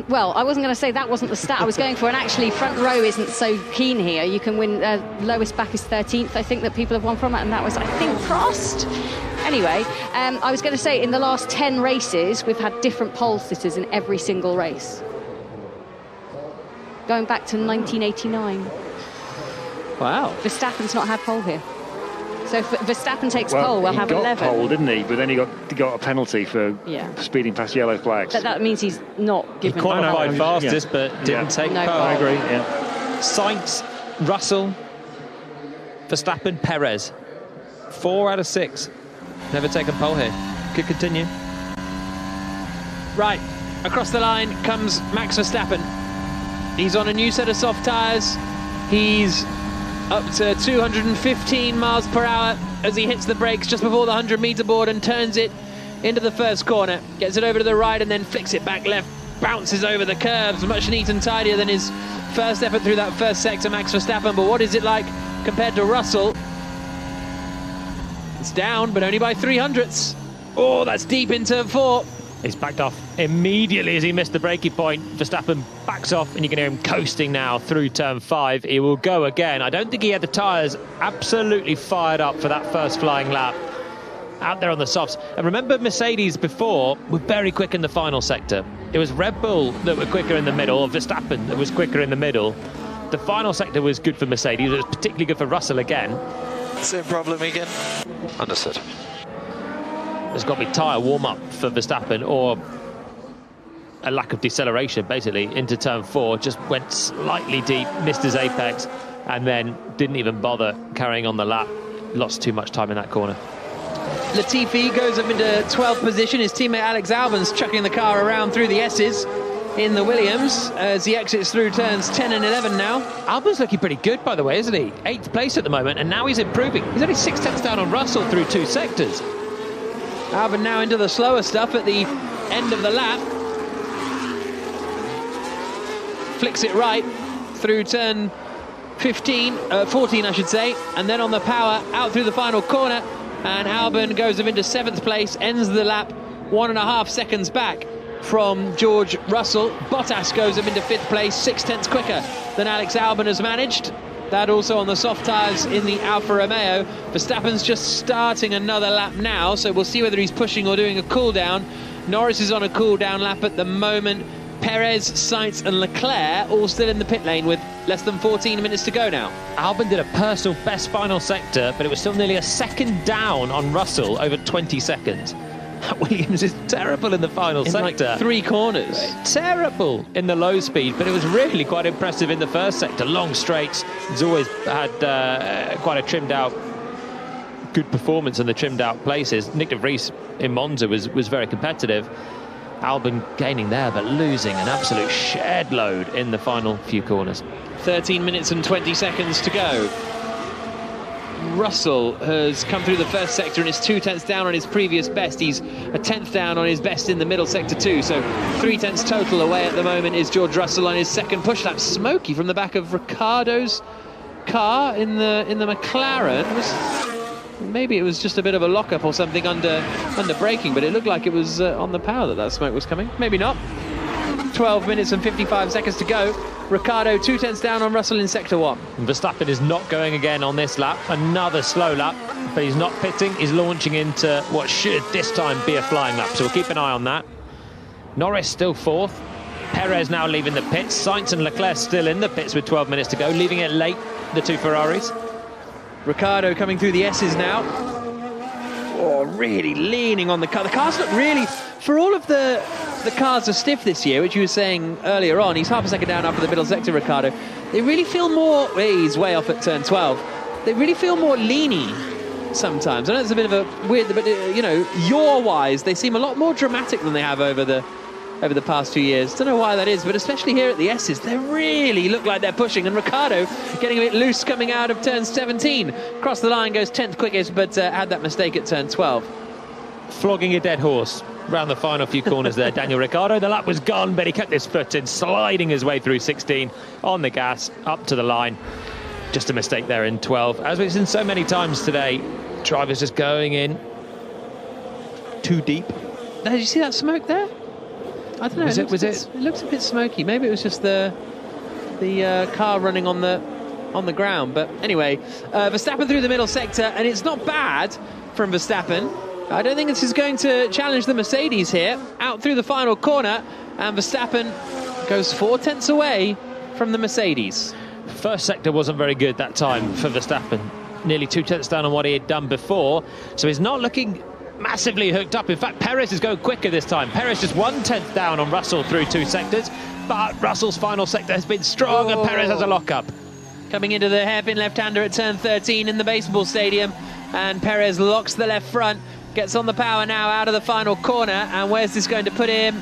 well, I wasn't going to say that wasn't the stat I was going for, and actually front row isn't so keen here. You can win... lowest back is 13th, I think, that people have won from it, and that was, I think, Prost. Anyway, I was going to say, in the last 10 races, we've had different pole sitters in every single race. Going back to 1989. Wow. Verstappen's not had pole here. So if Verstappen takes pole, we'll have 11. He got pole, didn't he? But then he got a penalty for speeding past yellow flags. But that means he's not given. He qualified fastest, but didn't take pole. I agree. Yeah. Sainz, Russell, Verstappen, Perez. 4 out of 6. Never taken pole here. Could continue. Right, across the line comes Max Verstappen. He's on a new set of soft tyres. He's up to 215 miles per hour as he hits the brakes just before the 100-meter board and turns it into the first corner. Gets it over to the right and then flicks it back left. Bounces over the curves, much neat and tidier than his first effort through that first sector, Max Verstappen. But what is it like compared to Russell? It's down, but only by 300ths. Oh, that's deep in turn 4. He's backed off immediately as he missed the braking point. Verstappen backs off, and you can hear him coasting now through turn 5. He will go again. I don't think he had the tyres absolutely fired up for that first flying lap. Out there on the softs. And remember, Mercedes before were very quick in the final sector. It was Red Bull that were quicker in the middle, or Verstappen that was quicker in the middle. The final sector was good for Mercedes. It was particularly good for Russell again. Same problem again. Understood. There's got to be tyre warm-up for Verstappen, or a lack of deceleration, basically, into turn 4. Just went slightly deep, missed his apex, and then didn't even bother carrying on the lap. Lost too much time in that corner. Latifi goes up into 12th position. His teammate Alex Albon's chucking the car around through the S's in the Williams as he exits through turns 10 and 11 now. Albon's looking pretty good, by the way, isn't he? 8th place at the moment, and now he's improving. He's only 6 tenths down on Russell through 2 sectors. Albon now into the slower stuff at the end of the lap. Flicks it right through turn 14 I should say, and then on the power out through the final corner, and Albon goes up into 7th place, ends the lap 1.5 seconds back from George Russell. Bottas goes up into 5th place, 6 tenths quicker than Alex Albon has managed. That also on the soft tyres in the Alfa Romeo. Verstappen's just starting another lap now, so we'll see whether he's pushing or doing a cool-down. Norris is on a cool-down lap at the moment. Perez, Sainz and Leclerc all still in the pit lane with less than 14 minutes to go now. Albon did a personal best final sector, but it was still nearly a second down on Russell over 20 seconds. Williams is terrible in the final sector. Like 3 corners. Terrible in the low speed, but it was really quite impressive in the first sector. Long straights. He's always had quite a trimmed out, good performance in the trimmed out places. Nick de Vries in Monza was very competitive. Albon gaining there, but losing an absolute shed load in the final few corners. 13 minutes and 20 seconds to go. Russell has come through the first sector and is 2 tenths down on his previous best. He's a 10th down on his best in the middle sector too, so 3 tenths total away at the moment is George Russell on his second push lap. Smoky from the back of Ricciardo's car in the McLaren. Maybe it was just a bit of a lockup or something under braking, but it looked like it was on the power that smoke was coming. Maybe not. 12 minutes and 55 seconds to go. Ricciardo 2 tenths down on Russell in sector 1. Verstappen is not going again on this lap. Another slow lap, but he's not pitting. He's launching into what should this time be a flying lap, so we'll keep an eye on that. Norris still 4th. Perez now leaving the pits. Sainz and Leclerc still in the pits with 12 minutes to go, leaving it late, the 2 Ferraris. Ricciardo coming through the S's now. Oh, really leaning on the car. The cars look really, for all of the cars are stiff this year, which you were saying earlier on. He's half a second down after the middle sector, Ricciardo. They really feel more, he's way off at turn 12. They really feel more leany sometimes. I know it's a bit of a weird, but you know, yaw-wise, they seem a lot more dramatic than they have over the past 2 years. Don't know why that is, but especially here at the S's, they really look like they're pushing. And Ricciardo getting a bit loose coming out of turn 17. Across the line goes 10th quickest, but had that mistake at turn 12. Flogging a dead horse round the final few corners there, Daniel Ricciardo. The lap was gone, but he kept his foot in, sliding his way through 16 on the gas, up to the line. Just a mistake there in 12. As we've seen so many times today, drivers just going in too deep. Now, did you see that smoke there? I don't know. It looks a bit smoky. Maybe it was just the car running on the ground. But anyway, Verstappen through the middle sector, and it's not bad from Verstappen. I don't think this is going to challenge the Mercedes here. Out through the final corner, and Verstappen goes 4 tenths away from the Mercedes. First sector wasn't very good that time for Verstappen. nearly 2 tenths down on what he had done before. So he's not looking massively hooked up. In fact, Perez is going quicker this time. Perez just 1 tenth down on Russell through 2 sectors, but Russell's final sector has been strong and Perez has a lock-up. Coming into the hairpin left-hander at turn 13 in the baseball stadium, and Perez locks the left front, gets on the power now out of the final corner, and where's this going to put him?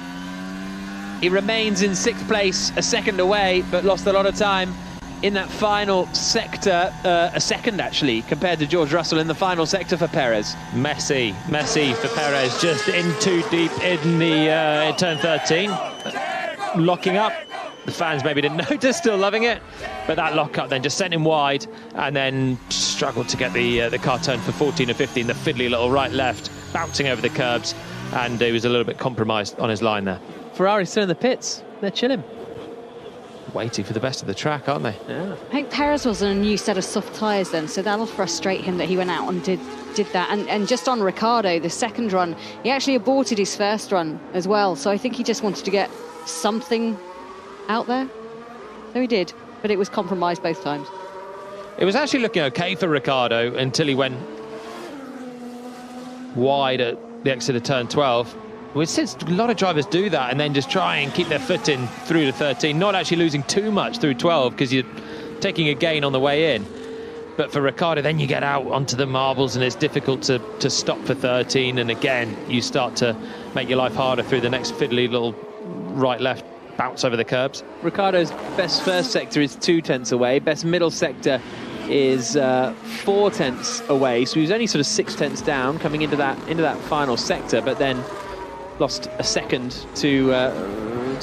He remains in 6th place, a second away, but lost a lot of time in that final sector, a second actually, compared to George Russell in the final sector for Perez. Messy for Perez, just in too deep in the turn 13, locking up. The fans maybe didn't notice, still loving it, but that lock-up then just sent him wide, and then struggled to get the car turned for 14 or 15, the fiddly little right-left, bouncing over the curbs, and he was a little bit compromised on his line there. Ferrari's still in the pits, they're chilling. Waiting for the best of the track, aren't they? Yeah. I think Perez was on a new set of soft tyres then, so that'll frustrate him that he went out and did that. And just on Ricciardo, the second run, he actually aborted his first run as well, so I think he just wanted to get something out there. So he did, but it was compromised both times. It was actually looking okay for Ricciardo until he went wide at the exit of turn 12. Well, since a lot of drivers do that and then just try and keep their foot in through to 13, not actually losing too much through 12 because you're taking a gain on the way in. But for Ricciardo, then you get out onto the marbles and it's difficult to stop for 13, and again you start to make your life harder through the next fiddly little right-left bounce over the curbs. Ricciardo's best first sector is 2 tenths away, best middle sector is 4 tenths away, so he was only sort of 6 tenths down coming into that final sector, but then lost a second to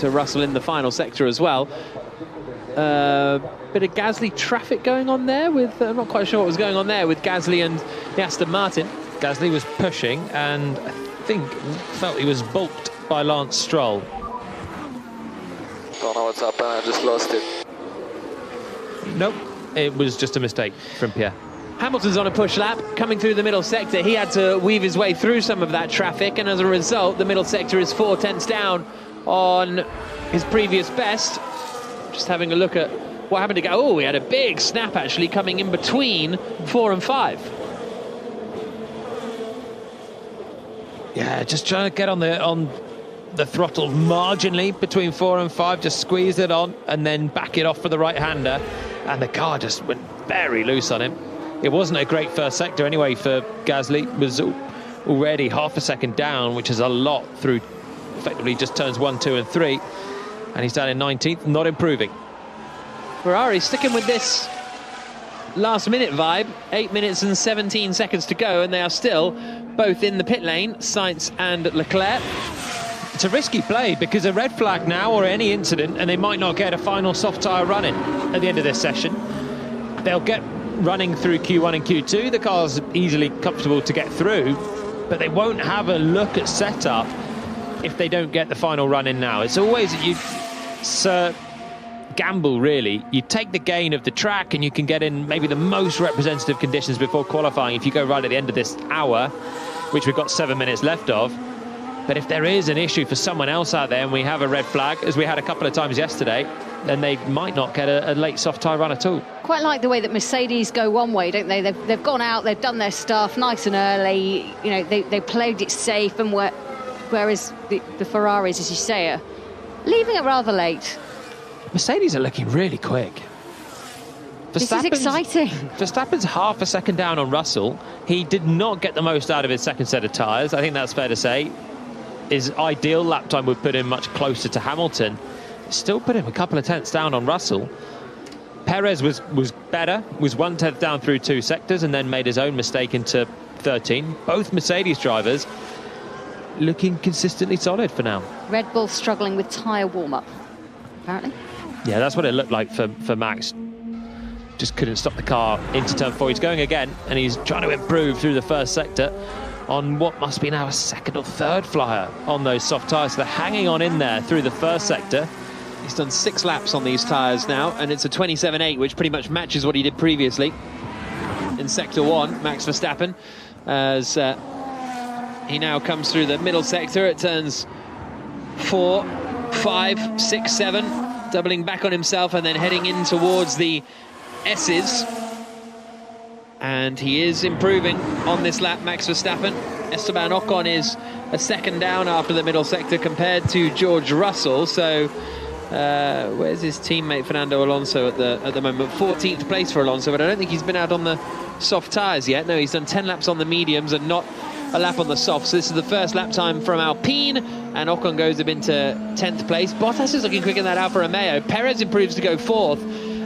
Russell in the final sector as well. Bit of Gasly traffic going on there with I'm not quite sure what was going on there with Gasly and the Aston Martin. Gasly was pushing and I think felt he was balked by Lance Stroll. Don't know what's happened, I just lost it. Nope, it was just a mistake from Pierre. Hamilton's on a push lap, coming through the middle sector. He had to weave his way through some of that traffic, and as a result, the middle sector is 4 tenths down on his previous best. Just having a look at what happened to go. Oh, he had a big snap actually coming in between 4 and 5. Yeah, just trying to get on the throttle marginally between 4 and 5, just squeeze it on and then back it off for the right-hander, and the car just went very loose on him. It wasn't a great first sector anyway for Gasly. It was already half a second down, which is a lot through effectively just turns 1, 2 and 3, and he's down in 19th, not improving. Ferrari sticking with this last minute vibe, 8 minutes and 17 seconds to go, and they are still both in the pit lane, Sainz and Leclerc. It's a risky play because a red flag now or any incident and they might not get a final soft tyre running at the end of this session. They'll get running through Q1 and Q2. The car's easily comfortable to get through, but they won't have a look at setup if they don't get the final run in now. It's always gamble, really. You take the gain of the track and you can get in maybe the most representative conditions before qualifying if you go right at the end of this hour, which we've got 7 minutes left of. But if there is an issue for someone else out there and we have a red flag, as we had a couple of times yesterday, then they might not get a late soft tyre run at all. Quite like the way that Mercedes go one way, don't they? They've gone out, they've done their stuff nice and early. You know, they played it safe, and whereas the Ferraris, as you say, are leaving it rather late. Mercedes are looking really quick. This is exciting. Verstappen's half a second down on Russell. He did not get the most out of his second set of tyres. I think that's fair to say. His ideal lap time would put him much closer to Hamilton. Still put him a couple of tenths down on Russell. Perez was better, was 1 tenth down through 2 sectors and then made his own mistake into 13. Both Mercedes drivers looking consistently solid for now. Red Bull struggling with tyre warm-up, apparently. Yeah, that's what it looked like for Max. Just couldn't stop the car into turn 4. He's going again, and he's trying to improve through the first sector on what must be now a second or third flyer on those soft tyres. So they're hanging on in there through the first sector. He's done 6 laps on these tyres now, and it's a 27.8, which pretty much matches what he did previously in Sector 1, Max Verstappen, as he now comes through the middle sector at turns 4, 5, 6, 7, doubling back on himself and then heading in towards the S's. And he is improving on this lap, Max Verstappen. Esteban Ocon is a second down after the middle sector compared to George Russell. So where's his teammate Fernando Alonso at the moment? 14th place for Alonso, but I don't think he's been out on the soft tyres yet. No, he's done 10 laps on the mediums and not a lap on the soft. So this is the first lap time from Alpine, and Ocon goes up into 10th place. Bottas is looking quick in that Alfa Romeo. Perez improves to go 4th,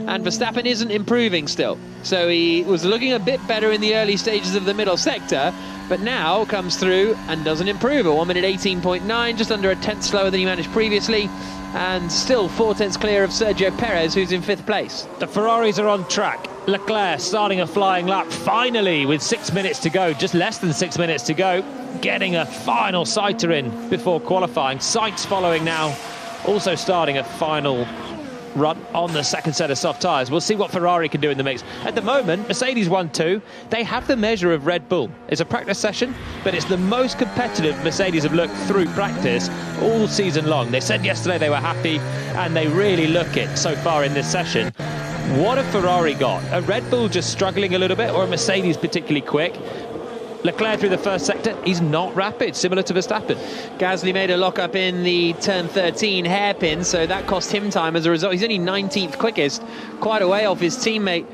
and Verstappen isn't improving still. So he was looking a bit better in the early stages of the middle sector, but now comes through and doesn't improve. At 1 minute 18.9, just under a tenth slower than he managed previously, and still 4 tenths clear of Sergio Perez, who's in 5th place. The Ferraris are on track. Leclerc starting a flying lap finally with 6 minutes to go, just less than 6 minutes to go, getting a final sighter in before qualifying. Sainz following now, also starting a final run on the second set of soft tyres. We'll see what Ferrari can do in the mix. At the moment, Mercedes 1-2. They have the measure of Red Bull. It's a practice session, but it's the most competitive Mercedes have looked through practice all season long. They said yesterday they were happy, and they really look it so far in this session. What have Ferrari got? A Red Bull just struggling a little bit, or a Mercedes particularly quick? Leclerc through the first sector, he's not rapid, similar to Verstappen. Gasly made a lock-up in the turn 13 hairpin, so that cost him time as a result. He's only 19th quickest, quite a way off his teammate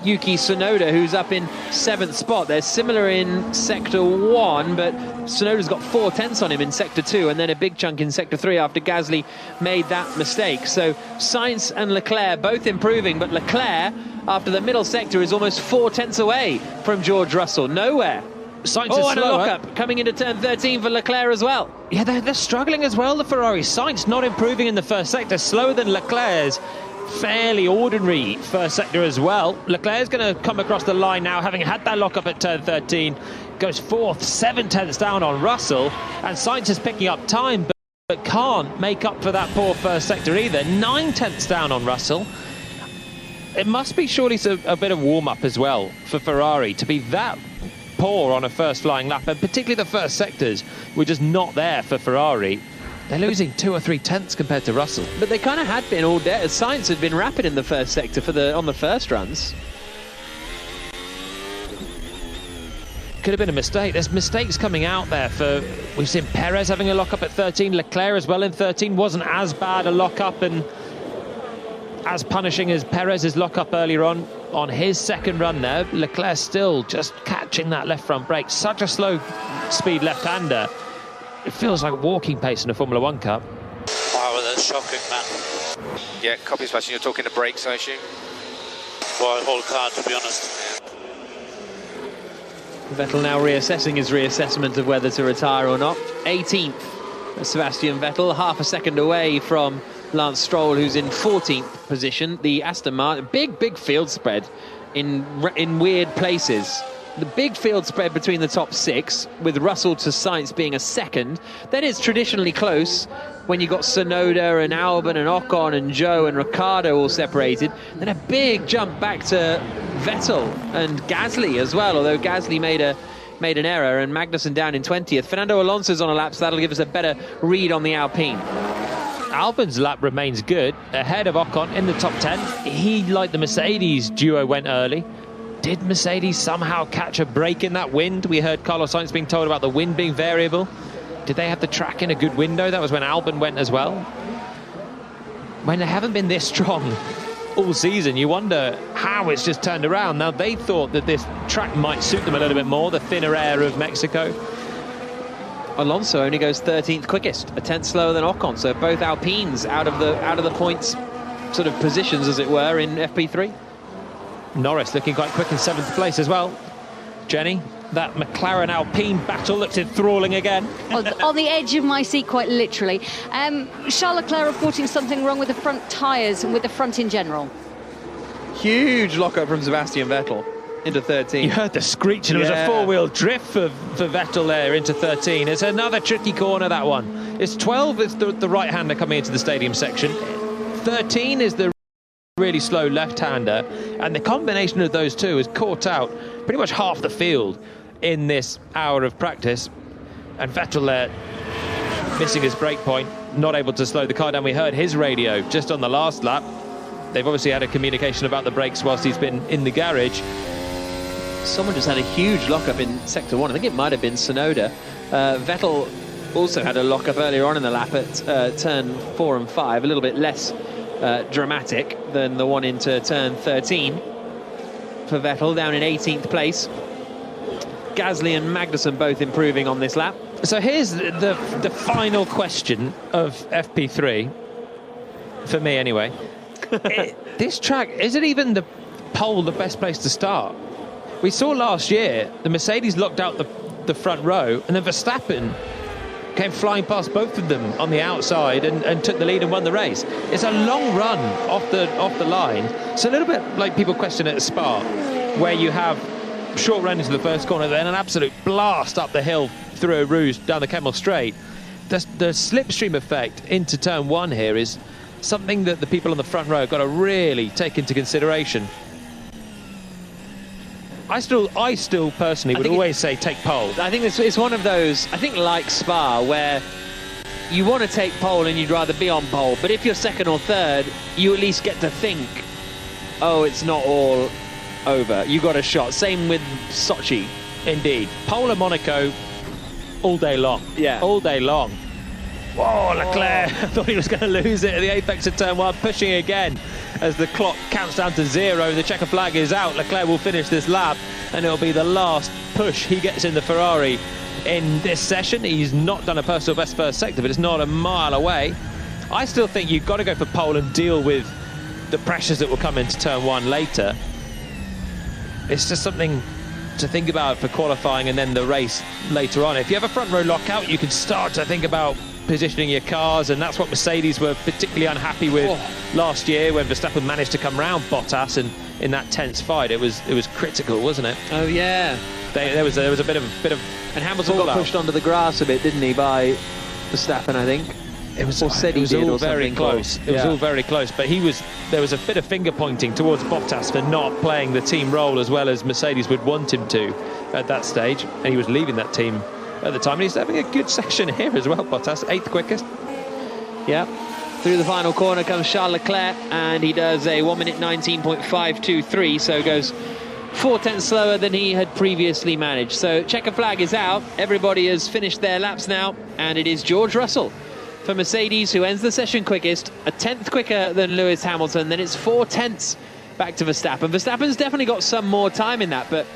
Yuki Tsunoda, who's up in 7th spot. They're similar in Sector 1, but Tsunoda's got 4 tenths on him in Sector 2, and then a big chunk in Sector 3 after Gasly made that mistake. So Sainz and Leclerc both improving, but Leclerc, after the middle sector, is almost 4 tenths away from George Russell. Nowhere. Sainz and is slower. A lock-up coming into turn 13 for Leclerc as well. Yeah, they're struggling as well, the Ferrari. Sainz not improving in the first sector, slower than Leclerc's fairly ordinary first sector as well. Leclerc's going to come across the line now, having had that lock-up at turn 13. Goes 4th, 7 tenths down on Russell, and Sainz is picking up time, but can't make up for that poor first sector either. 9 tenths down on Russell. It must be surely a bit of warm-up as well for Ferrari to be that poor on a first flying lap, and particularly the first sectors were just not there for Ferrari. They're losing 2 or 3 tenths compared to Russell. But they kind of had been all day. Sainz had been rapid in the first sector on the first runs. Could have been a mistake. There's mistakes coming out there we've seen Perez having a lock-up at 13, Leclerc as well in 13. Wasn't as bad a lock-up and as punishing as Perez's lock-up earlier on his second run there. Leclerc still just catching that left front brake. Such a slow speed left-hander. It feels like walking pace in a Formula 1 Cup. Wow, that's shocking, man. Yeah, copy splashing. You're talking the brakes, I assume? Well, whole car, to be honest. Vettel now reassessing his reassessment of whether to retire or not. 18th, Sebastian Vettel, half a second away from Lance Stroll, who's in 14th position. The Aston Martin, big field spread in weird places. The big field spread between the top 6, with Russell to Sainz being a second. Then it's traditionally close when you've got Tsunoda and Albon and Ocon and Zhou and Ricciardo all separated. Then a big jump back to Vettel and Gasly as well, although Gasly made an error, and Magnussen down in 20th. Fernando Alonso's on a lap, so that'll give us a better read on the Alpine. Albon's lap remains good, ahead of Ocon in the top 10. He, like the Mercedes duo, went early. Did Mercedes somehow catch a break in that wind? We heard Carlos Sainz being told about the wind being variable. Did they have the track in a good window? That was when Albon went as well. When they haven't been this strong all season, you wonder how it's just turned around. Now, they thought that this track might suit them a little bit more, the thinner air of Mexico. Alonso only goes 13th quickest, a tenth slower than Ocon, so both Alpines out of the points sort of positions, as it were, in FP3. Norris looking quite quick in 7th place as well. Jenny, that McLaren Alpine battle looks enthralling again. On the edge of my seat, quite literally. Charles Leclerc reporting something wrong with the front tyres and with the front in general. Huge lockup from Sebastian Vettel into 13. You heard the screech, and it was a four-wheel drift for Vettel there into 13. It's another tricky corner, that one. It's 12 is the right-hander coming into the stadium section. 13 is the really slow left-hander, and the combination of those two has caught out pretty much half the field in this hour of practice. And Vettel there missing his brake point, not able to slow the car down. We heard his radio just on the last lap. They've obviously had a communication about the brakes whilst he's been in the garage. Someone just had a huge lockup in Sector 1. I think it might have been Tsunoda. Vettel also had a lockup earlier on in the lap at turn 4 and 5, a little bit less dramatic than the one into turn 13 for Vettel, down in 18th place. Gasly and Magnussen both improving on this lap. So here's the final question of FP3, for me anyway. This track, is it even the pole the best place to start? We saw last year the Mercedes locked out the front row, and then Verstappen came flying past both of them on the outside and took the lead and won the race. It's a long run off the line. It's a little bit like people question at Spa, where you have short run into the first corner, then an absolute blast up the hill through a Rouge down the Kemmel Straight. The slipstream effect into turn 1 here is something that the people on the front row have got to really take into consideration. I still personally would always say take pole. I think it's one of those, I think like Spa, where you want to take pole and you'd rather be on pole, but if you're second or third, you at least get to think, oh, it's not all over. You got a shot. Same with Sochi. Indeed. Pole at Monaco all day long. Yeah. All day long. Whoa, Leclerc thought he was going to lose it at the apex of turn 1, pushing again as the clock counts down to 0. The checker flag is out. Leclerc will finish this lap, and it'll be the last push he gets in the Ferrari in this session. He's not done a personal best first sector, but it's not a mile away. I still think you've got to go for pole and deal with the pressures that will come into turn 1 later. It's just something to think about for qualifying and then the race later on. If you have a front row lockout, you can start to think about positioning your cars, and that's what Mercedes were particularly unhappy with last year when Verstappen managed to come round Bottas, and in that tense fight it was critical, wasn't it? Oh yeah, there was a bit of and Hamilton got pushed onto the grass a bit, didn't he, by Verstappen? I think it was all very close. It was all very close, but there was a bit of finger pointing towards Bottas for not playing the team role as well as Mercedes would want him to at that stage, and he was leaving that team at the time, and he's having a good session here as well. Bottas, 8th quickest. Yeah. Through the final corner comes Charles Leclerc, and he does a 1 minute 19.523, so goes 4 tenths slower than he had previously managed. So checker flag is out. Everybody has finished their laps now, and it is George Russell for Mercedes who ends the session quickest, a 10th quicker than Lewis Hamilton. Then it's 4 tenths back to Verstappen. Verstappen's definitely got some more time in that, but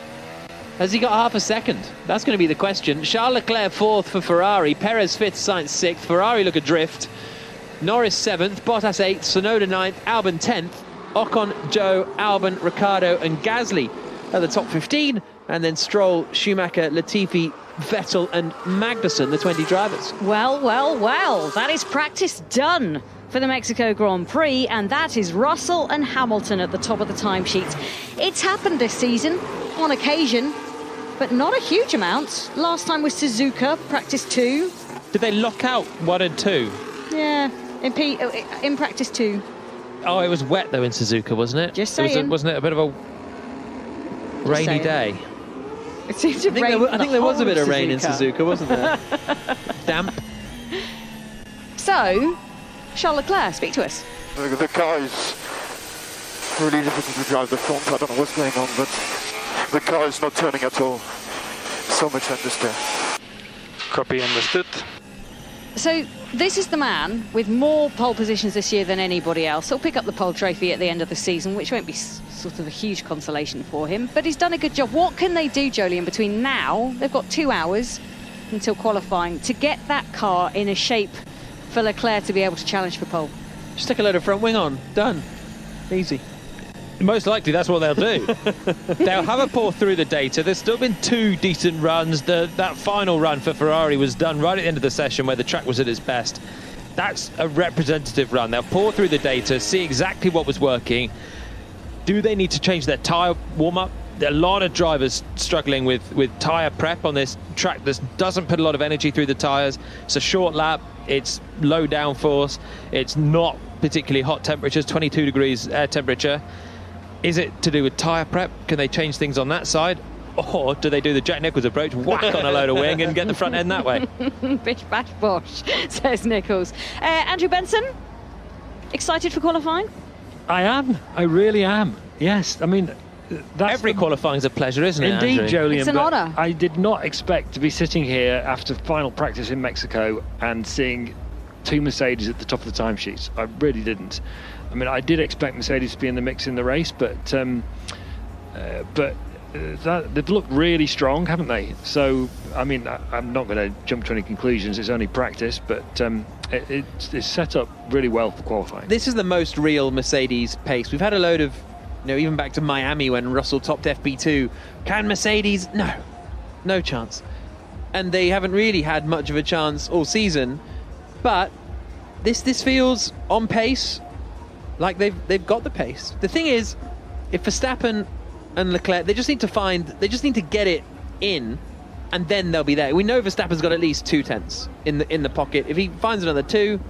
has he got half a second? That's going to be the question. Charles Leclerc 4th for Ferrari, Perez 5th, Sainz 6th. Ferrari look adrift. Norris 7th, Bottas 8th, Tsunoda 9th, Albon 10th, Ocon, Zhou, Albon, Ricciardo and Gasly at the top 15, and then Stroll, Schumacher, Latifi, Vettel and Magnussen, the 20 drivers. Well, that is practice done for the Mexico Grand Prix, and that is Russell and Hamilton at the top of the timesheets. It's happened this season on occasion, but not a huge amount. Last time was Suzuka, practice 2. Did they lock out 1 and 2? Yeah, in practice 2. Oh, it was wet though in Suzuka, wasn't it? Just saying. Wasn't it a bit of a rainy day? It seemed to rain. I think there was a bit of rain in Suzuka, wasn't there? Damp. So, Charles Leclerc, speak to us. The car is really difficult to drive the front. I don't know what's going on, but the car is not turning at all. So much understeer. Copy, understood. So this is the man with more pole positions this year than anybody else. He'll pick up the pole trophy at the end of the season, which won't be sort of a huge consolation for him, but he's done a good job. What can they do, Jolien, between now, they've got 2 hours until qualifying, to get that car in a shape for Leclerc to be able to challenge for pole? Just stick a load of front wing on. Done. Easy. Most likely that's what they'll do. They'll have a pour through the data. There's still been 2 decent runs. That final run for Ferrari was done right at the end of the session where the track was at its best. That's a representative run. They'll pour through the data, see exactly what was working. Do they need to change their tyre warm-up? There are a lot of drivers struggling with tyre prep on this track that doesn't put a lot of energy through the tyres. It's a short lap. It's low downforce. It's not particularly hot temperatures, 22 degrees air temperature. Is it to do with tyre prep? Can they change things on that side? Or do they do the Jack Nicholls approach, whack on a load of wing and get the front end that way? Bish bash bosh, says Nicholls. Andrew Benson, excited for qualifying? I am. I really am. Yes. I mean, Every qualifying is a pleasure, isn't it? Indeed, Andrew? Jolyon. It's an honour. I did not expect to be sitting here after final practice in Mexico and seeing 2 Mercedes at the top of the timesheets. I really didn't. I mean, I did expect Mercedes to be in the mix in the race, but they've looked really strong, haven't they? So, I mean, I'm not going to jump to any conclusions. It's only practice, but it's set up really well for qualifying. This is the most real Mercedes pace. We've had a load of, even back to Miami when Russell topped FP2. Can Mercedes? No chance. And they haven't really had much of a chance all season. But this feels on pace, like they've got the pace. The thing is, if Verstappen and Leclerc, they just need to get it in, and then they'll be there. We know Verstappen's got at least 2 tenths in the pocket. If he finds another 2,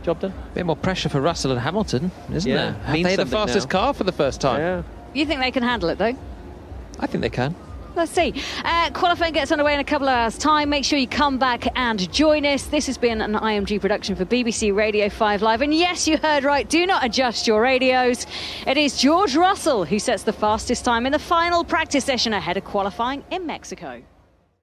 job done. A bit more pressure for Russell and Hamilton, isn't there? Have they the fastest car for the first time? Yeah. You think they can handle it, though? I think they can. Let's see. Qualifying gets underway in a couple of hours' time. Make sure you come back and join us. This has been an IMG production for BBC Radio 5 Live. And yes, you heard right. Do not adjust your radios. It is George Russell who sets the fastest time in the final practice session ahead of qualifying in Mexico.